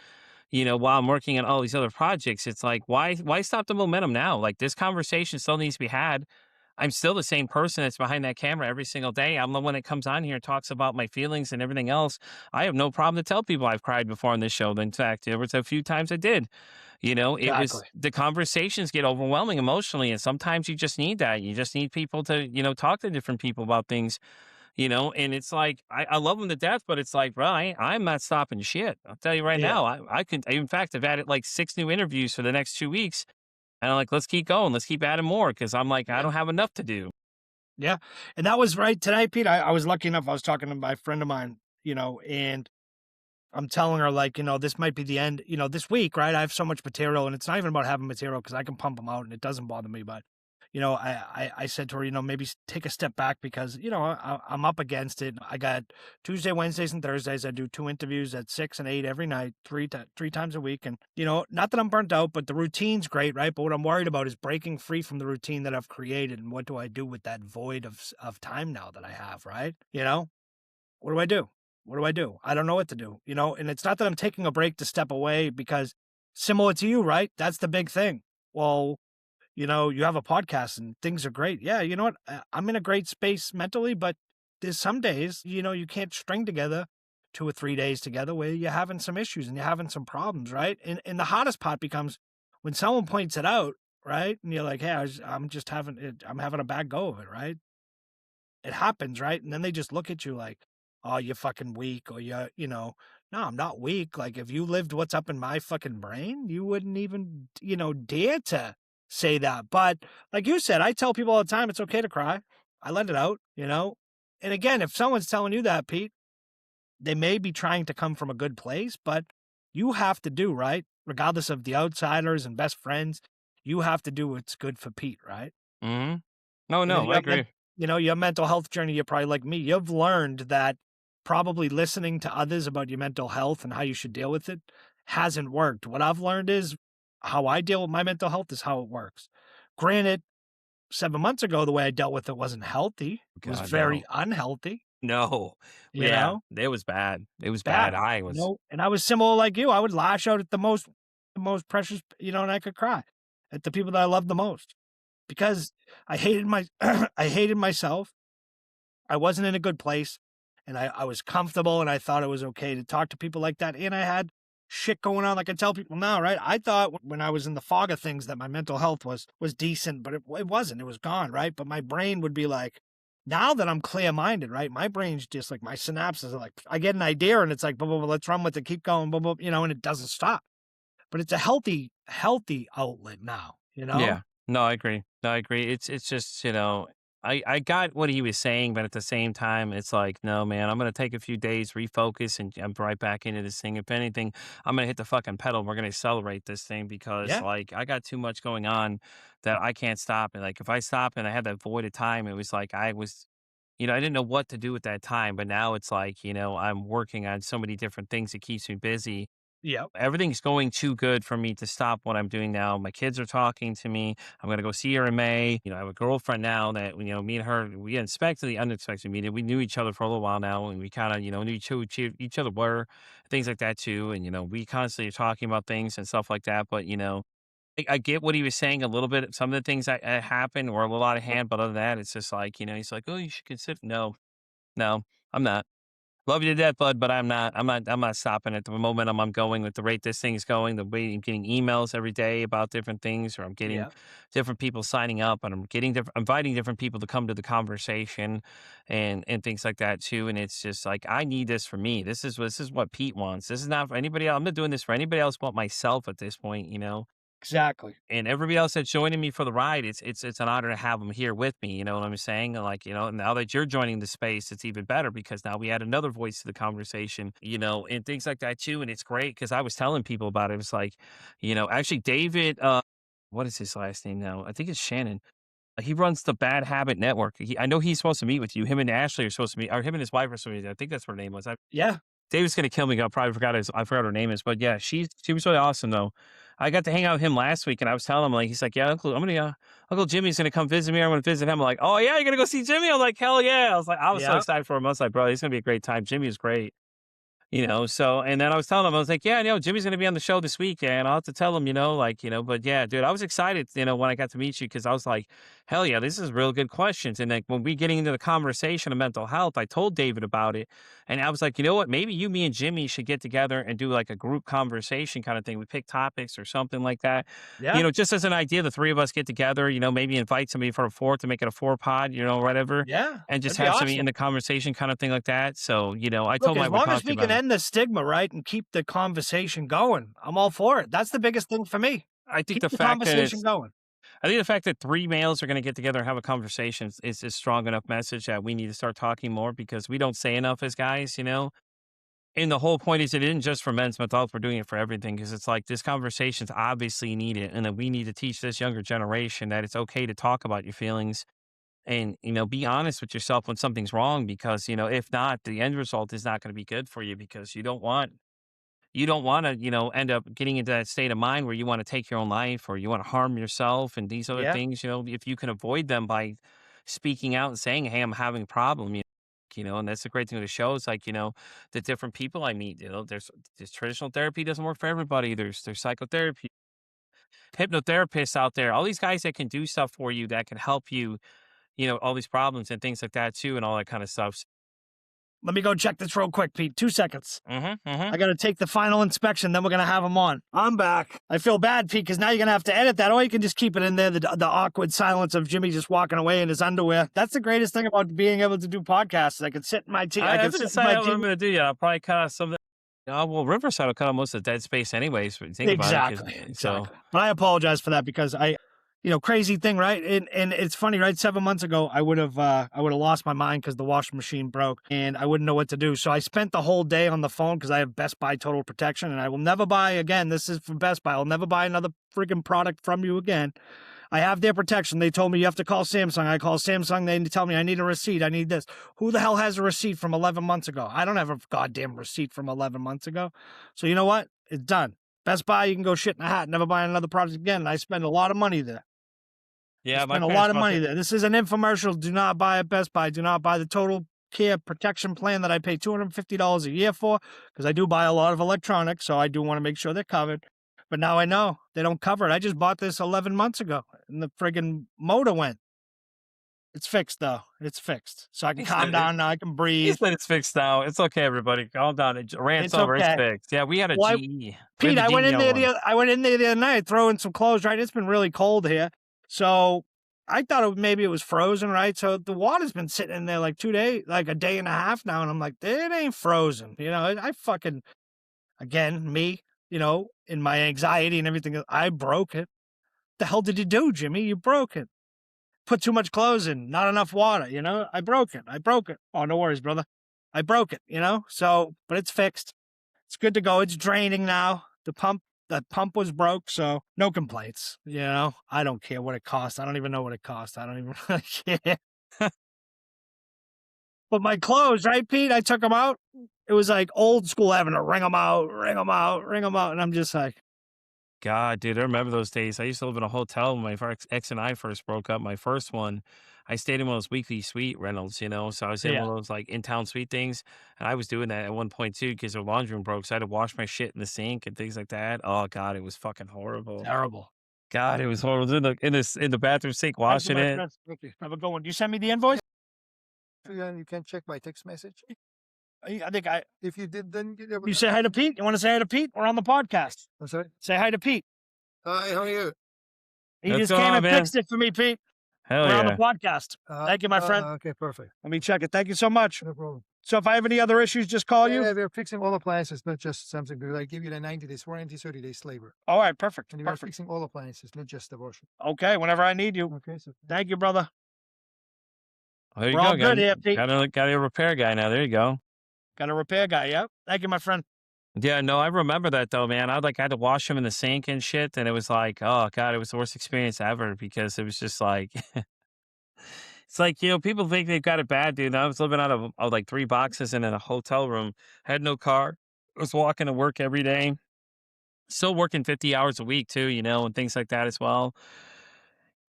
While I'm working on all these other projects, it's like, why stop the momentum now? Like, this conversation still needs to be had. I'm still the same person that's behind that camera every single day. I'm the one that comes on here and talks about my feelings and everything else. I have no problem to tell people I've cried before on this show. In fact, there was a few times I did. It was Exactly. the conversations get overwhelming emotionally, and sometimes you just need that. You just need people to, talk to different people about things. And it's like, I love them to death, but it's like, bro, I'm not stopping shit. I'll tell you right Yeah. now. In fact, I've added like 6 new interviews for the next 2 weeks. And I'm like, let's keep going. Let's keep adding more because I'm like, I Yeah. don't have enough to do. Yeah. And that was right tonight, Pete. I was lucky enough. I was talking to my friend of mine, and I'm telling her, like, this might be the end, this week, right? I have so much material, and it's not even about having material because I can pump them out and it doesn't bother me. But, I said to her, maybe take a step back because, I'm up against it. I got Tuesday, Wednesdays, and Thursdays. I do 2 interviews at 6 and 8 every night, three times a week. And, not that I'm burnt out, but the routine's great, right? But what I'm worried about is breaking free from the routine that I've created. And what do I do with that void of time now that I have, right? What do I do? What do I do? I don't know what to do, and it's not that I'm taking a break to step away because similar to you, right? That's the big thing. Well, you have a podcast and things are great. Yeah. You know what? I'm in a great space mentally, but there's some days, you can't string together 2 or 3 days together where you're having some issues and you're having some problems, right? And the hardest part becomes when someone points it out, right? And you're like, hey, I'm just having it. I'm having a bad go of it, right? It happens, right? And then they just look at you like, oh, you're fucking weak, or no, I'm not weak. Like, if you lived what's up in my fucking brain, you wouldn't even, dare to say that. But like you said, I tell people all the time, it's okay to cry. I let it out. And again, if someone's telling you that, Pete, they may be trying to come from a good place, but you have to do, right? Regardless of the outsiders and best friends, you have to do what's good for Pete, right? Hmm. No, And if no, I agree. your mental health journey, you're probably like me. You've learned that probably listening to others about your mental health and how you should deal with it hasn't worked. What I've learned is how I deal with my mental health is how it works. Granted, 7 months ago, the way I dealt with it wasn't healthy. It was God, very no. unhealthy, No. you Yeah, know, it was bad. It was bad. bad, I was and I was similar like you. I would lash out at the most precious, and I could cry at the people that I loved the most because I hated I hated myself. I wasn't in a good place, and I was comfortable, and I thought it was okay to talk to people like that, and I had shit going on like I tell people now, right? I thought when I was in the fog of things that my mental health was decent, but it wasn't. It was gone, right? But my brain would be like, now that I'm clear-minded, right? My brain's just like my synapses are like, I get an idea and it's like, blah, blah, blah, let's run with it, keep going, blah, blah, and it doesn't stop. But it's a healthy outlet now. Yeah. No, I agree. No, I agree. It's just, I got what he was saying, but at the same time, it's like, no, man, I'm gonna take a few days, refocus, and jump right back into this thing. If anything, I'm gonna hit the fucking pedal. We're gonna accelerate this thing because Yeah. like I got too much going on that I can't stop. And like if I stop and I had that void of time, it was like I was I didn't know what to do at that time. But now it's like, I'm working on so many different things. It keeps me busy. Yep. Everything's going too good for me to stop what I'm doing now. My kids are talking to me. I'm going to go see her in May. I have a girlfriend now that, me and her, we unexpectedly, unexpectedly meeting. We knew each other for a little while now and we kind of, knew each other were, things like that too. And, we constantly are talking about things and stuff like that. But, I get what he was saying a little bit. Some of the things that happened were a little out of hand. But other than that, it's just like, he's like, oh, you should consider. No, no, I'm not. Love you to death, bud, but I'm not stopping at the moment I'm going with the rate this thing's going, the way I'm getting emails every day about different things, or I'm getting Yeah. different people signing up and I'm getting inviting different people to come to the conversation and things like that too. And it's just like I need this for me. This is what Pete wants. This is not for anybody else. I'm not doing this for anybody else but myself at this point. Exactly. And everybody else that's joining me for the ride, it's an honor to have them here with me. You know what I'm saying? And like, now that you're joining the space, it's even better because now we add another voice to the conversation, and things like that too. And it's great because I was telling people about it. It was like, actually David, what is his last name now? I think it's Shannon. He runs the Bad Habit Network. I know he's supposed to meet with you. Him and Ashley are supposed to meet, or him and his wife are supposed to meet. I think that's what her name was. Yeah. David's gonna kill me. I forgot her name is, but yeah, she was really awesome though. I got to hang out with him last week, and I was telling him like he's like, yeah, Uncle Jimmy's gonna come visit me. I'm gonna visit him. I'm like, oh yeah, you're gonna go see Jimmy? I'm like, hell yeah. I was so Yeah. excited for him. I was like, bro, it's gonna be a great time. Jimmy is great. So, and then I was telling him, I was like, yeah, Jimmy's going to be on the show this week and I'll have to tell him, but yeah, dude, I was excited, when I got to meet you because I was like, hell yeah, this is real good questions. And like when we getting into the conversation of mental health, I told David about it and I was like, you know what, maybe you, me and Jimmy should get together and do like a group conversation kind of thing. We pick topics or something like that, Yeah. just as an idea, the three of us get together, maybe invite somebody for a fourth to make it a four pod, whatever, Yeah. and just That'd be have somebody in awesome. the conversation kind of thing like that. So, I Look, told him as I would long as talk to you we can about it. end the stigma, right, and keep the conversation going, I'm all for it. That's the biggest thing for me. I think Keep the the fact that conversation it's going. I think the fact that three males are going to get together and have a conversation is a strong enough message that we need to start talking more because we don't say enough as guys. And the whole point is it isn't just for men's mental health. We're doing it for everything because it's like this conversation's obviously needed and that we need to teach this younger generation that it's okay to talk about your feelings and, be honest with yourself when something's wrong because, if not, the end result is not going to be good for you because you don't want to, end up getting into that state of mind where you want to take your own life or you want to harm yourself and these other Yeah. things, if you can avoid them by speaking out and saying, hey, I'm having a problem, and that's the great thing with the show. It's like, the different people I meet, there's traditional therapy doesn't work for everybody. There's psychotherapy, hypnotherapists out there, all these guys that can do stuff for you that can help you, all these problems and things like that too, and all that kind of stuff. Let me go check this real quick, Pete. 2 seconds. Mm-hmm. I got to take the final inspection, then we're going to have him on. I'm back. I feel bad, Pete, because now you're going to have to edit that, or you can just keep it in there, the awkward silence of Jimmy just walking away in his underwear. That's the greatest thing about being able to do podcasts. I can sit in my tea. I haven't decided what I'm going to do yet. I'll probably cut out something. Oh, well, Riverside will cut out most of the dead space anyways. When you think about it. Exactly. But I apologize for that because crazy thing, right? And it's funny, right? 7 months ago, I would have lost my mind because the washing machine broke and I wouldn't know what to do. So I spent the whole day on the phone because I have Best Buy Total Protection and I will never buy again. This is from Best Buy. I'll never buy another freaking product from you again. I have their protection. They told me you have to call Samsung. I call Samsung. They tell me I need a receipt. I need this. Who the hell has a receipt from 11 months ago? I don't have a goddamn receipt from 11 months ago. So you know what? It's done. Best Buy, you can go shit in a hat. Never buy another product again. And I spend a lot of money there. Yeah, I spend a lot of money there. This is an infomercial. Do not buy at Best Buy. Do not buy the Total Care Protection Plan that I pay $250 a year for because I do buy a lot of electronics. So I do want to make sure they're covered. But now I know they don't cover it. I just bought this 11 months ago and the friggin' motor went. It's fixed, though. It's fixed. So I can calm down now. I can breathe. He said it's fixed now. It's okay, everybody. Calm down. It rants over. okay. It's fixed. Yeah, we had a GE. Pete, I went in there the other night, throwing some clothes, right? It's been really cold here. So I thought maybe it was frozen, right? So the water's been sitting in there like 2 days, like a day and a half now. And I'm like, it ain't frozen. I fucking, again, me, in my anxiety and everything, I broke it. The hell did you do, Jimmy? You broke it. Put too much clothes in, not enough water, I broke it. Oh, no worries, brother. I broke it, so, but it's fixed. It's good to go. It's draining now. The pump was broke, so no complaints. I don't care what it costs. I don't even know what it costs. I don't even really care. But my clothes, right, Pete? I took them out. It was like old school having to wring them out. And I'm just like, God, dude, I remember those days. I used to live in a hotel when my ex and I first broke up. My first one, I stayed in one of those weekly suite rentals, so I was in one of those like in-town suite things, and I was doing that at one point too because their laundry room broke, so I had to wash my shit in the sink and things like that. Oh God, it was fucking horrible. terrible. God, it was horrible. In the bathroom sink washing it. Have a good one. Do you send me the invoice? You can check my text message. I think If you did, then you say hi to Pete. You want to say hi to Pete? We're on the podcast. I'm sorry. Say hi to Pete. Hi, how are you? He Let's just go, came and man. fixed it for me, Pete. Hell We're on yeah. the podcast. Thank you, my friend. Okay, perfect. Let me check it. Thank you so much. No problem. So if I have any other issues, just call you. Yeah, we're fixing all appliances, not just something. I give you the 90 days warranty, 30 days labor. All right, perfect. And we're Perfect. fixing all appliances, not just the washer. Okay, whenever I need you. Okay, so Thank you, brother. Oh, there you We're go. all good here, Pete. Got a repair guy now. There you go. Got a repair guy. Yep. Thank you, my friend. Yeah, no, I remember that though, man. I had to wash him in the sink and shit, and it was like, oh God, it was the worst experience ever because it was just like, it's like people think they've got it bad, dude. I was living out of like 3 boxes and in a hotel room, had no car, was walking to work every day, still working 50 hours a week too, and things like that as well.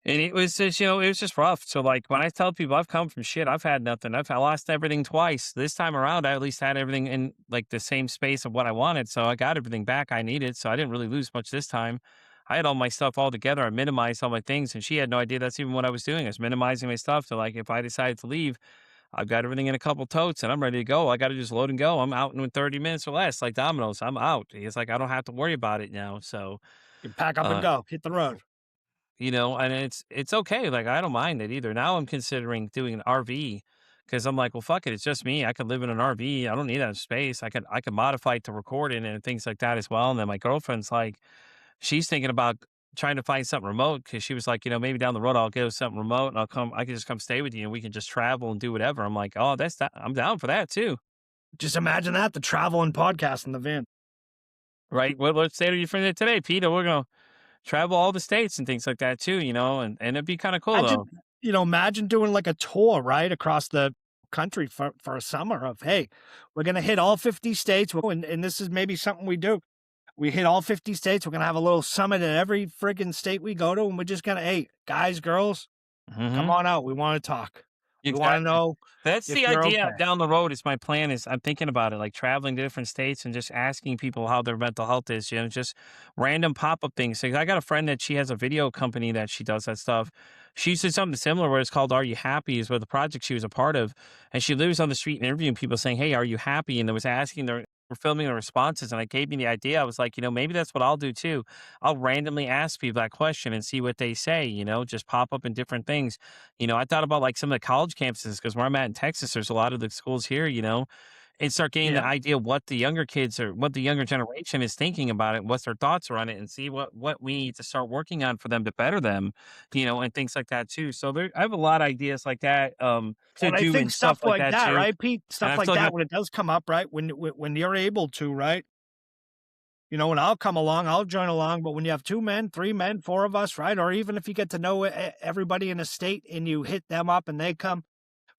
And it was just, it was just rough. So like when I tell people I've come from shit, I've had nothing. I lost everything twice. This time around, I at least had everything in like the same space of what I wanted. So I got everything back I needed. So I didn't really lose much this time. I had all my stuff all together. I minimized all my things, and she had no idea that's even what I was doing. I was minimizing my stuff. So like if I decided to leave, I've got everything in a couple totes and I'm ready to go. I got to just load and go. I'm out in 30 minutes or less, like Domino's. I'm out. It's like I don't have to worry about it now. So You pack up and go. Hit the road. and it's okay. Like I don't mind it either. Now I'm considering doing an RV because I'm like, well, fuck it. It's just me. I could live in an RV. I don't need that space. I could modify it to record in and things like that as well. And then my girlfriend's like, she's thinking about trying to find something remote because she was like, maybe down the road I'll go something remote and I can just come stay with you and we can just travel and do whatever. I'm like, oh, I'm down for that too. Just imagine that, the travel and podcast in the van. Right. Well, let's say to your friend today, Peter, we're going to travel all the states and things like that too, and it'd be kind of cool though. Imagine doing like a tour, right, across the country for a summer of, hey, we're going to hit all 50 states. And this is maybe something we do. We hit all 50 states. We're going to have a little summit in every friggin' state we go to. And we're just going to, hey, guys, girls, come on out. We want to talk. We want to Exactly. know That's if the you're idea okay. down the road is my plan is I'm thinking about it, like traveling to different states and just asking people how their mental health is, just random pop-up things. Like I got a friend that she has a video company that she does that stuff. She said something similar where it's called Are You Happy is what the project she was a part of. And she lives on the street interviewing people saying, Hey, are you happy? And it was asking their we're filming the responses and I gave me the idea. I was like, maybe that's what I'll do too. I'll randomly ask people that question and see what they say, just pop up in different things. I thought about like some of the college campuses because where I'm at in Texas, there's a lot of the schools here, and start getting the Yeah. idea what the younger kids or what the younger generation is thinking about it, what their thoughts are on it, and see what we need to start working on for them to better them, and things like that too. So I have a lot of ideas like that to Well, I do think and stuff stuff like like that that, too. right, Pete? And Stuff I'm like still that gonna, when it does come up, right? When you're able to, right? When I'll come along, I'll join along. But when you have 2 men, 3 men, 4 of us, right? Or even if you get to know everybody in a state and you hit them up and they come,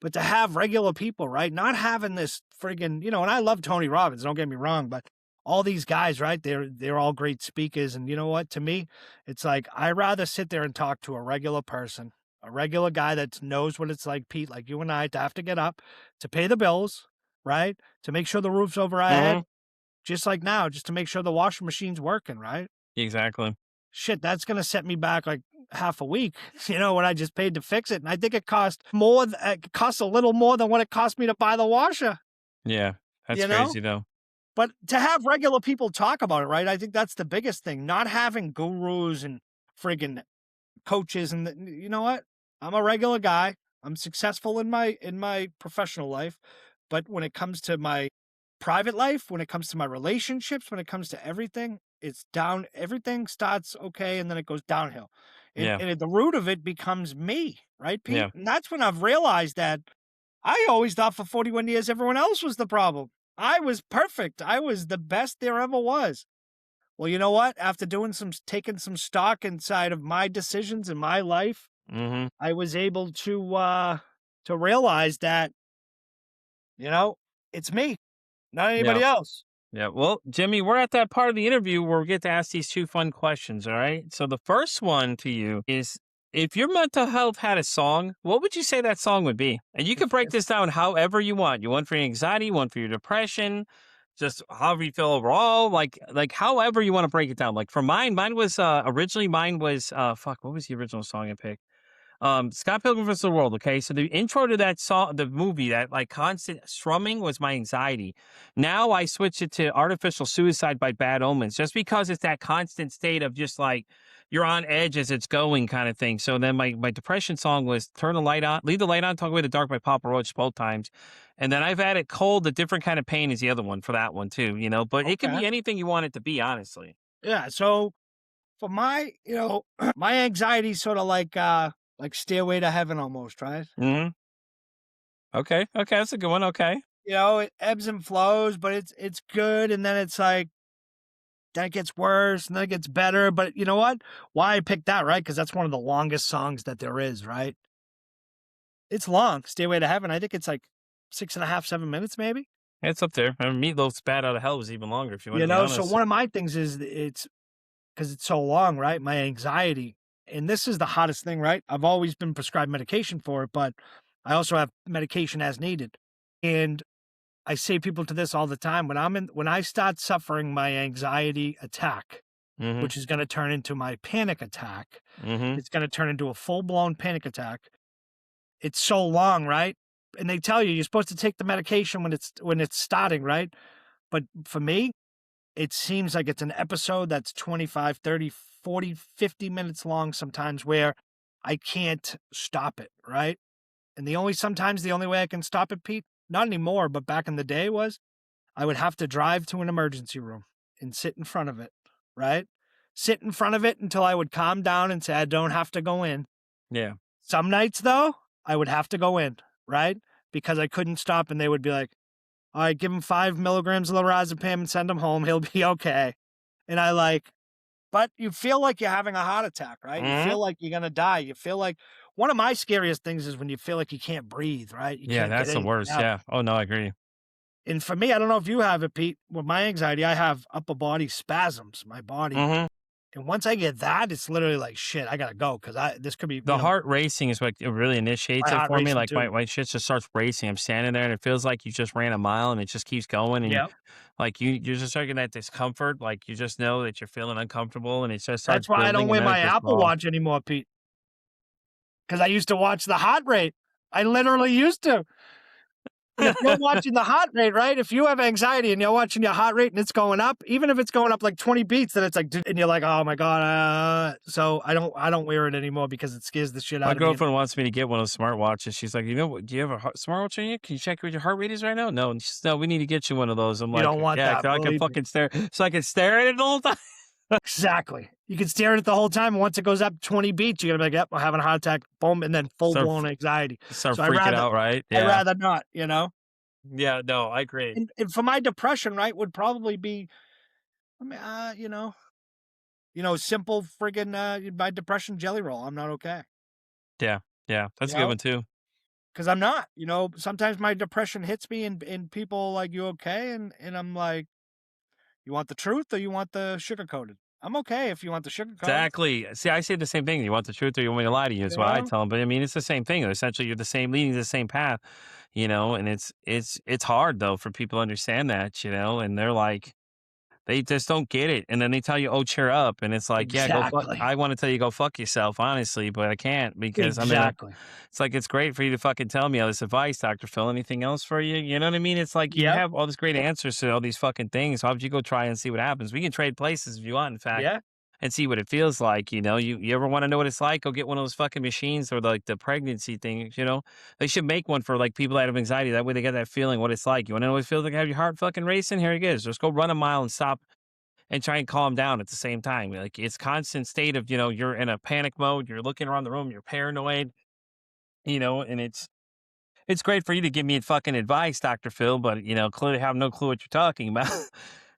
but to have regular people, right? Not having this friggin', and I love Tony Robbins, don't get me wrong, but all these guys, right? They're all great speakers. And you know what? To me, it's like I'd rather sit there and talk to a regular person, a regular guy that knows what it's like, Pete, like you and I, to have to get up, to pay the bills, right? To make sure the roof's over our Mhm. head, just like now, just to make sure the washing machine's working, right? Exactly. Shit, that's gonna set me back like half a week, when I just paid to fix it. And I think it cost more, it costs a little more than what it cost me to buy the washer, Yeah, that's you know? crazy though. But to have regular people talk about it, right? I think that's the biggest thing. Not having gurus and friggin' coaches and you know what? I'm a regular guy. I'm successful in my professional life, but when it comes to my private life, when it comes to my relationships, when it comes to everything, it's down. Everything starts okay and then it goes downhill. And Yeah, and at the root of it becomes me, right, Pete? yeah, And that's when I've realized that I always thought for 41 years everyone else was the problem. I was perfect. I was the best there ever was. Well, you know what? After taking some stock inside of my decisions in my life, hmm I was able to realize that, you know, it's me, not yeah. anybody else. Yeah. Well, Jimmy, we're at that part of the interview where we get to ask these two fun questions. All right. So the first one to you is if your mental health had a song, what would you say that song would be? And you can break If this down however you want. You want for your anxiety, one for your depression, just however you feel overall, like however you want to break it down. Like for mine was originally mine was fuck, what was the original song I picked? Scott Pilgrim vs. the World. Okay, so the intro to that song, the movie, that like constant strumming was my anxiety. Now I switched it to Artificial Suicide by Bad Omens, just because it's that constant state of just like you're on edge as it's going kind of thing. So then my depression song was Turn the Light On, Leave the Light On, Talk Away the Dark by Papa Roach both times, and then I've added Cold, A Different Kind of Pain is the other one for that one too. But it could Okay. be anything you want it to be, honestly. Yeah. So for my, my anxiety sort of like Stairway to Heaven almost, right? Hmm. Okay, okay, that's a good one. Okay, It ebbs and flows, but it's good, and then it's like then it gets worse, and then it gets better. But you know what? Why I picked that, right? Because that's one of the longest songs that there is, right? It's long. Stairway to Heaven. I think it's like 6.5, 7 minutes, maybe. it's up there. I mean, Meatloaf's Bad Out of Hell was even longer, if you want to be So honest. one of my things is it's because it's so long, right? My anxiety, and this is the hottest thing, right? I've always been prescribed medication for it, but I also have medication as needed, and I say people to this all the time when I start suffering my anxiety attack, Mhm, which is going to turn into my panic attack. mhm. It's going to turn into a full blown panic attack. It's so long, right? And they tell you you're supposed to take the medication when it's starting, right? But for me, it seems like it's an episode that's 25, 30, 40, 50 minutes long sometimes where I can't stop it, right? And sometimes the only way I can stop it, Pete, not anymore, but back in the day was I would have to drive to an emergency room and sit in front of it, right? Sit in front of it until I would calm down and say, I don't have to go in. Yeah. Some nights, though, I would have to go in, right? Because I couldn't stop and they would be like, all right, give him 5 milligrams of lorazepam and send him home. He'll be okay. And but you feel like you're having a heart attack, right? You Mhm. feel like you're going to die. You feel like one of my scariest things is when you feel like you can't breathe, right? You Yeah, can't get that's the anything worst, out. yeah. Oh, no, I agree. And for me, I don't know if you have it, Pete. With my anxiety, I have upper body spasms. My body Mhm. And once I get that, it's literally like, shit, I gotta go because this could be, The heart racing is what it really my initiates it heart for me. racing Like too. my shit just starts racing. I'm standing there and it feels like you just ran a mile and it just keeps going. And Yeah. like you just start getting that discomfort. Like you just know that you're feeling uncomfortable and it just starts That's why I don't building and wear then it my just Apple falls. Watch anymore, Pete, because I used to watch the heart rate. I literally used to. And if you're watching the heart rate, right? If you have anxiety and you're watching your heart rate and it's going up, even if it's going up like 20 beats, then it's like, and you're like, oh my god. So I don't wear it anymore because it scares the shit My out of me. girlfriend wants me to get one of those smartwatches. She's like, you know what? Do you have a smartwatch on you? Can you check what your heart rate is right now? No. And she says, no, we need to get you one of those. I'm You like, don't want yeah, that, 'cause I can believe me. fucking stare. So I can stare at it the whole time. Exactly. You can stare at it the whole time. And once it goes up 20 beats, you're gonna be like, yep, I'm having a heart attack, boom, and then full Start, blown anxiety. start So freaking out, right? I'd Yeah. rather not, you know. Yeah. No, I agree. And for my depression, right, would probably be, I mean, simple friggin' my depression jelly roll. I'm not okay. Yeah. Yeah. That's You a good know, one too. because I'm not. Sometimes my depression hits me, and people like, you okay? And I'm like, you want the truth or you want the sugar coated? I'm okay if you want the sugar coated. Exactly. See, I say the same thing. You want the truth or you want me to lie to you? Is You what I know? tell them. But I mean, it's the same thing. Essentially, you're the same, leading the same path, and it's hard though for people to understand that, and they're like, they just don't get it. And then they tell you, oh, cheer up. And it's like, yeah, go fuck. Exactly. I want to tell you, go fuck yourself, honestly, but I can't because Exactly. it's like, it's great for you to fucking tell me all this advice, Dr. Phil. Anything else for you? You know what I mean? It's like you Yep. have all these great answers to all these fucking things. Why don't you go try and see what happens? We can trade places if you want, in fact, Yeah. and see what it feels like. You ever want to know what it's like? Go get one of those fucking machines or like the pregnancy thing. They should make one for like people that have anxiety. That way they get that feeling what it's like. You want to know what it feels like to have your heart fucking racing? Here it is. Just go run a mile and stop and try and calm down at the same time. Like it's constant state of, you're in a panic mode. You're looking around the room. You're paranoid. And it's great for you to give me fucking advice, Dr. Phil, but clearly have no clue what you're talking about.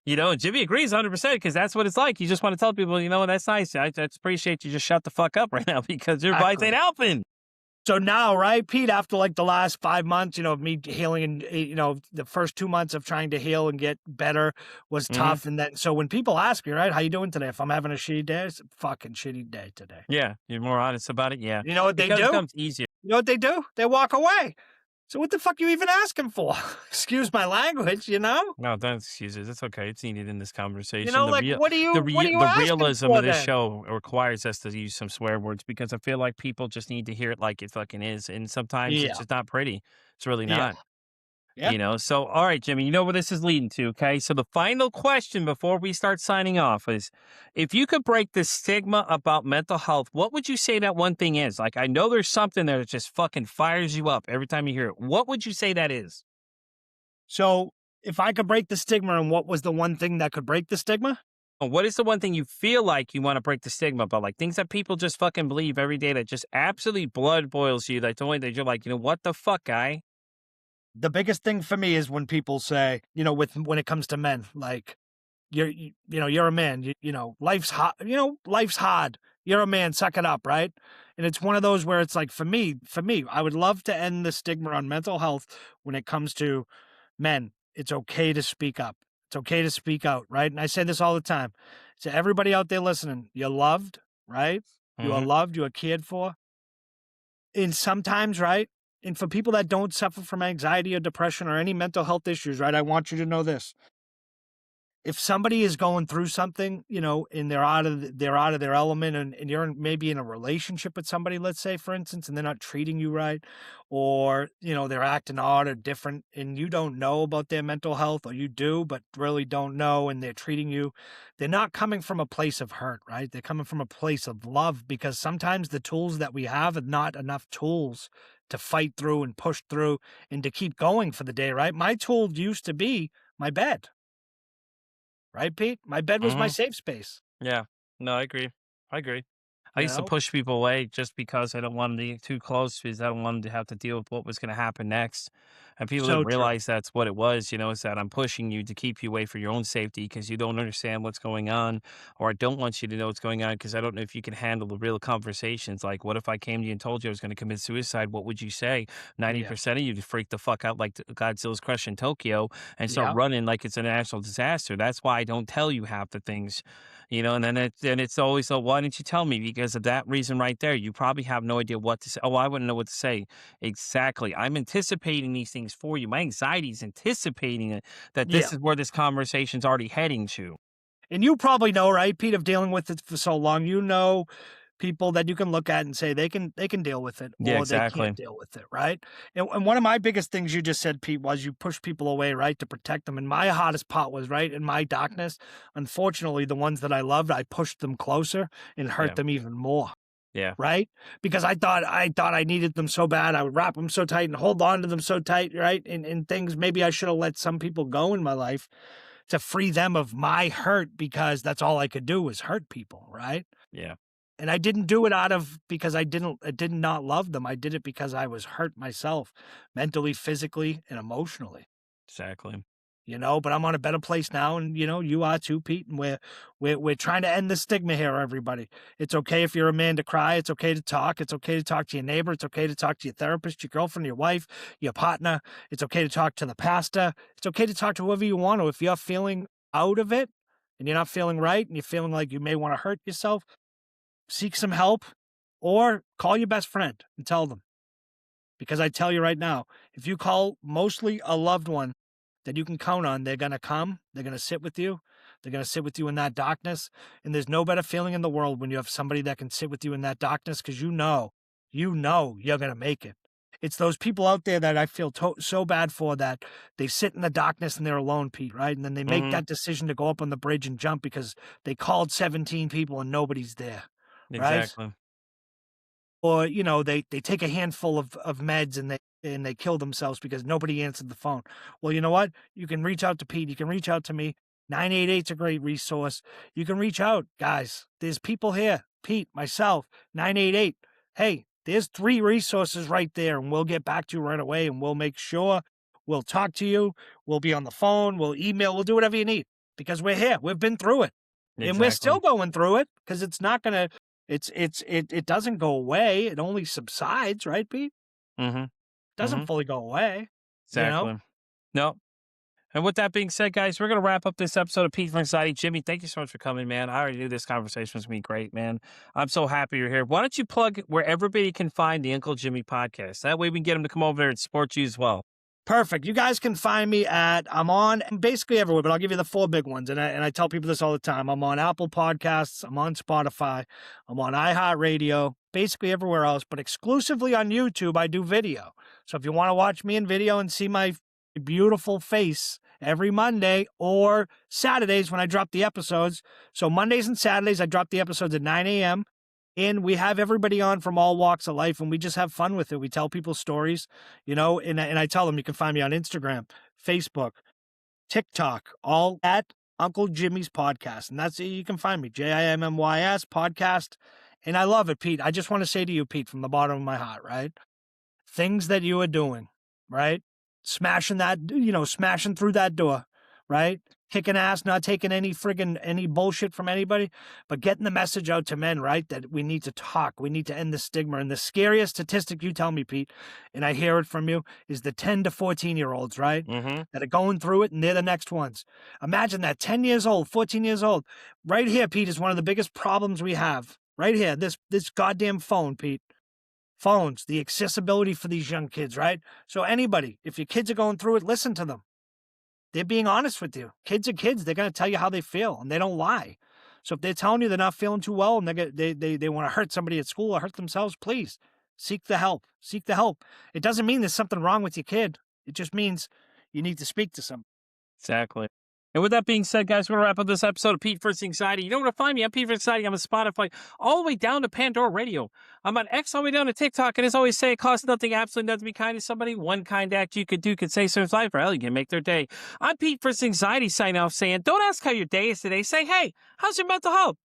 And Jimmy agrees 100% because that's what it's like. You just want to tell people, that's nice. I just appreciate you just shut the fuck up right now because your advice ain't helping. So now, right, Pete, after like the last 5 months, of me healing and, the first 2 months of trying to heal and get better was tough. And then, so when people ask me, right, how you doing today? If I'm having a shitty day, it's a fucking shitty day today. Yeah. You're more honest about it. Yeah. You know what they Because do? it becomes easier. You know what they do? They walk away. So what the fuck you even asking for? Excuse my language, No, don't excuse it. It's okay. It's needed in this conversation. like, what are you The asking realism for of this then? show requires us to use some swear words because I feel like people just need to hear it like it fucking is. And sometimes Yeah. it's just not pretty. It's really Yeah. not. Yeah. So all right, Jimmy, you know where this is leading to. Okay. So the final question before we start signing off is if you could break the stigma about mental health, what would you say that one thing is? Like, I know there's something there that just fucking fires you up every time you hear it. What would you say that is? So if I could break the stigma, and what was the one thing that could break the stigma? What is the one thing you feel like you want to break the stigma about? Like things that people just fucking believe every day that just absolutely blood boils you. That's the only that you're like, what the fuck, guy? The biggest thing for me is when people say, when it comes to men, like you're a man, life's hard, life's hard. You're a man, suck it up, right? And it's one of those where it's like, for me, I would love to end the stigma on mental health when it comes to men. It's okay to speak up. It's okay to speak out, right? And I say this all the time. So everybody out there listening, you're loved, right? You are Mhm. loved, you are cared for. And sometimes, right? And for people that don't suffer from anxiety or depression or any mental health issues, right? I want you to know this. If somebody is going through something, and they're out of their element, and you're maybe in a relationship with somebody, let's say, for instance, and they're not treating you right, or, they're acting odd or different, and you don't know about their mental health, or you do, but really don't know, and they're treating you, they're not coming from a place of hurt, right? They're coming from a place of love, because sometimes the tools that we have are not enough tools to fight through and push through and to keep going for the day, right? My tool used to be my bed. Right, Pete? My bed was my Mhm. safe space. Yeah. No, I agree. I agree. I You used to know? push people away just because I don't want them to get too close because I don't want them to have to deal with what was going to happen next. And people So didn't true. realize that's what it was, is that I'm pushing you to keep you away for your own safety because you don't understand what's going on, or I don't want you to know what's going on because I don't know if you can handle the real conversations. Like, what if I came to you and told you I was going to commit suicide? What would you say? Yeah. 90% of you would freak the fuck out like Godzilla's crushing Tokyo and start Yeah. running like it's a national disaster. That's why I don't tell you half the things, and then it's always, oh, why didn't you tell me? Because of that reason right there. You probably have no idea what to say. Oh, I wouldn't know what to say. Exactly. I'm anticipating these things for you. My anxiety is anticipating it, that Yeah. this is where this conversation's already heading to. And you probably know, right, Pete, of dealing with it for so long, people that you can look at and say they can deal with it Yeah, or they exactly. can't deal with it, right? And one of my biggest things you just said, Pete, was you push people away, right, to protect them. And my hardest part was, right, in my darkness, unfortunately, the ones that I loved, I pushed them closer and hurt Yeah. them even more. Yeah. Right? Because I thought I needed them so bad. I would wrap them so tight and hold on to them so tight, right? And things maybe I should have let some people go in my life to free them of my hurt because that's all I could do was hurt people, right? Yeah. And I didn't do it out of because I did not love them. I did it because I was hurt myself, mentally, physically, and emotionally. Exactly. But I'm on a better place now, and you are too, Pete. And we're trying to end the stigma here, everybody. It's okay if you're a man to cry. It's okay to talk. It's okay to talk to your neighbor. It's okay to talk to your therapist, your girlfriend, your wife, your partner. It's okay to talk to the pastor. It's okay to talk to whoever you want to. If you're feeling out of it and you're not feeling right and you're feeling like you may want to hurt yourself, seek some help or call your best friend and tell them. Because I tell you right now, if you call mostly a loved one that you can count on, they're going to come, they're going to sit with you, they're going to sit with you in that darkness. And there's no better feeling in the world when you have somebody that can sit with you in that darkness because you know you're going to make it. It's those people out there that I feel so bad for that they sit in the darkness and they're alone, Pete, right? And then they make Hmm. that decision to go up on the bridge and jump because they called 17 people and nobody's there, right? Exactly. Or they take a handful of meds and they kill themselves because nobody answered the phone. Well, you know what? You can reach out to Pete. You can reach out to me. 988's a great resource. You can reach out, guys. There's people here. Pete, myself, 988. Hey, there's 3 resources right there, and we'll get back to you right away, and we'll make sure we'll talk to you. We'll be on the phone. We'll email. We'll do whatever you need because we're here. We've been through it. And we're Exactly. still going through it because it's not gonna. It doesn't go away. It only subsides, right, Pete? Hmm. It doesn't Hmm. fully go away. Exactly. No. And with that being said, guys, we're going to wrap up this episode of Pete for Anxiety. Jimmy, thank you so much for coming, man. I already knew this conversation was going to be great, man. I'm so happy you're here. Why don't you plug where everybody can find the Uncle Jimmy podcast? That way we can get them to come over there and support you as well. Perfect. You guys can find me I'm on basically everywhere, but I'll give you the 4 big ones. And I tell people this all the time. I'm on Apple Podcasts. I'm on Spotify. I'm on iHeartRadio, basically everywhere else, but exclusively on YouTube, I do video. So if you want to watch me in video and see my beautiful face every Monday or Saturdays when I drop the episodes. So Mondays and Saturdays, I drop the episodes at 9 a.m. And we have everybody on from all walks of life, and we just have fun with it. We tell people stories, and I tell them you can find me on Instagram, Facebook, TikTok, all at Uncle Jimmy's Podcast. And that's you can find me, JIMMYS Podcast. And I love it, Pete. I just want to say to you, Pete, from the bottom of my heart, right? Things that you are doing, right? Smashing through that door, right? Kicking ass, not taking any bullshit from anybody, but getting the message out to men, right? That we need to talk. We need to end the stigma. And the scariest statistic you tell me, Pete, and I hear it from you, is the 10 to 14-year-olds, right? Mm-hmm. That are going through it and they're the next ones. Imagine that 10 years old, 14 years old. Right here, Pete, is one of the biggest problems we have. Right here, this goddamn phone, Pete. Phones, the accessibility for these young kids, right? So anybody, if your kids are going through it, listen to them. They're being honest with you. Kids are kids. They're going to tell you how they feel, and they don't lie. So if they're telling you they're not feeling too well and they want to hurt somebody at school or hurt themselves, please seek the help. Seek the help. It doesn't mean there's something wrong with your kid. It just means you need to speak to somebody. Exactly. And with that being said, guys, we're going to wrap up this episode of Pete vs. Anxiety. You know where to find me. I'm Pete vs. Anxiety. I'm on Spotify, all the way down to Pandora Radio. I'm on X, all the way down to TikTok. And as I always say, it costs nothing, absolutely nothing to be kind to somebody. One kind act you could do could save someone's life, or hell, you can make their day. I'm Pete vs. Anxiety signing off saying, don't ask how your day is today. Say, hey, how's your mental health?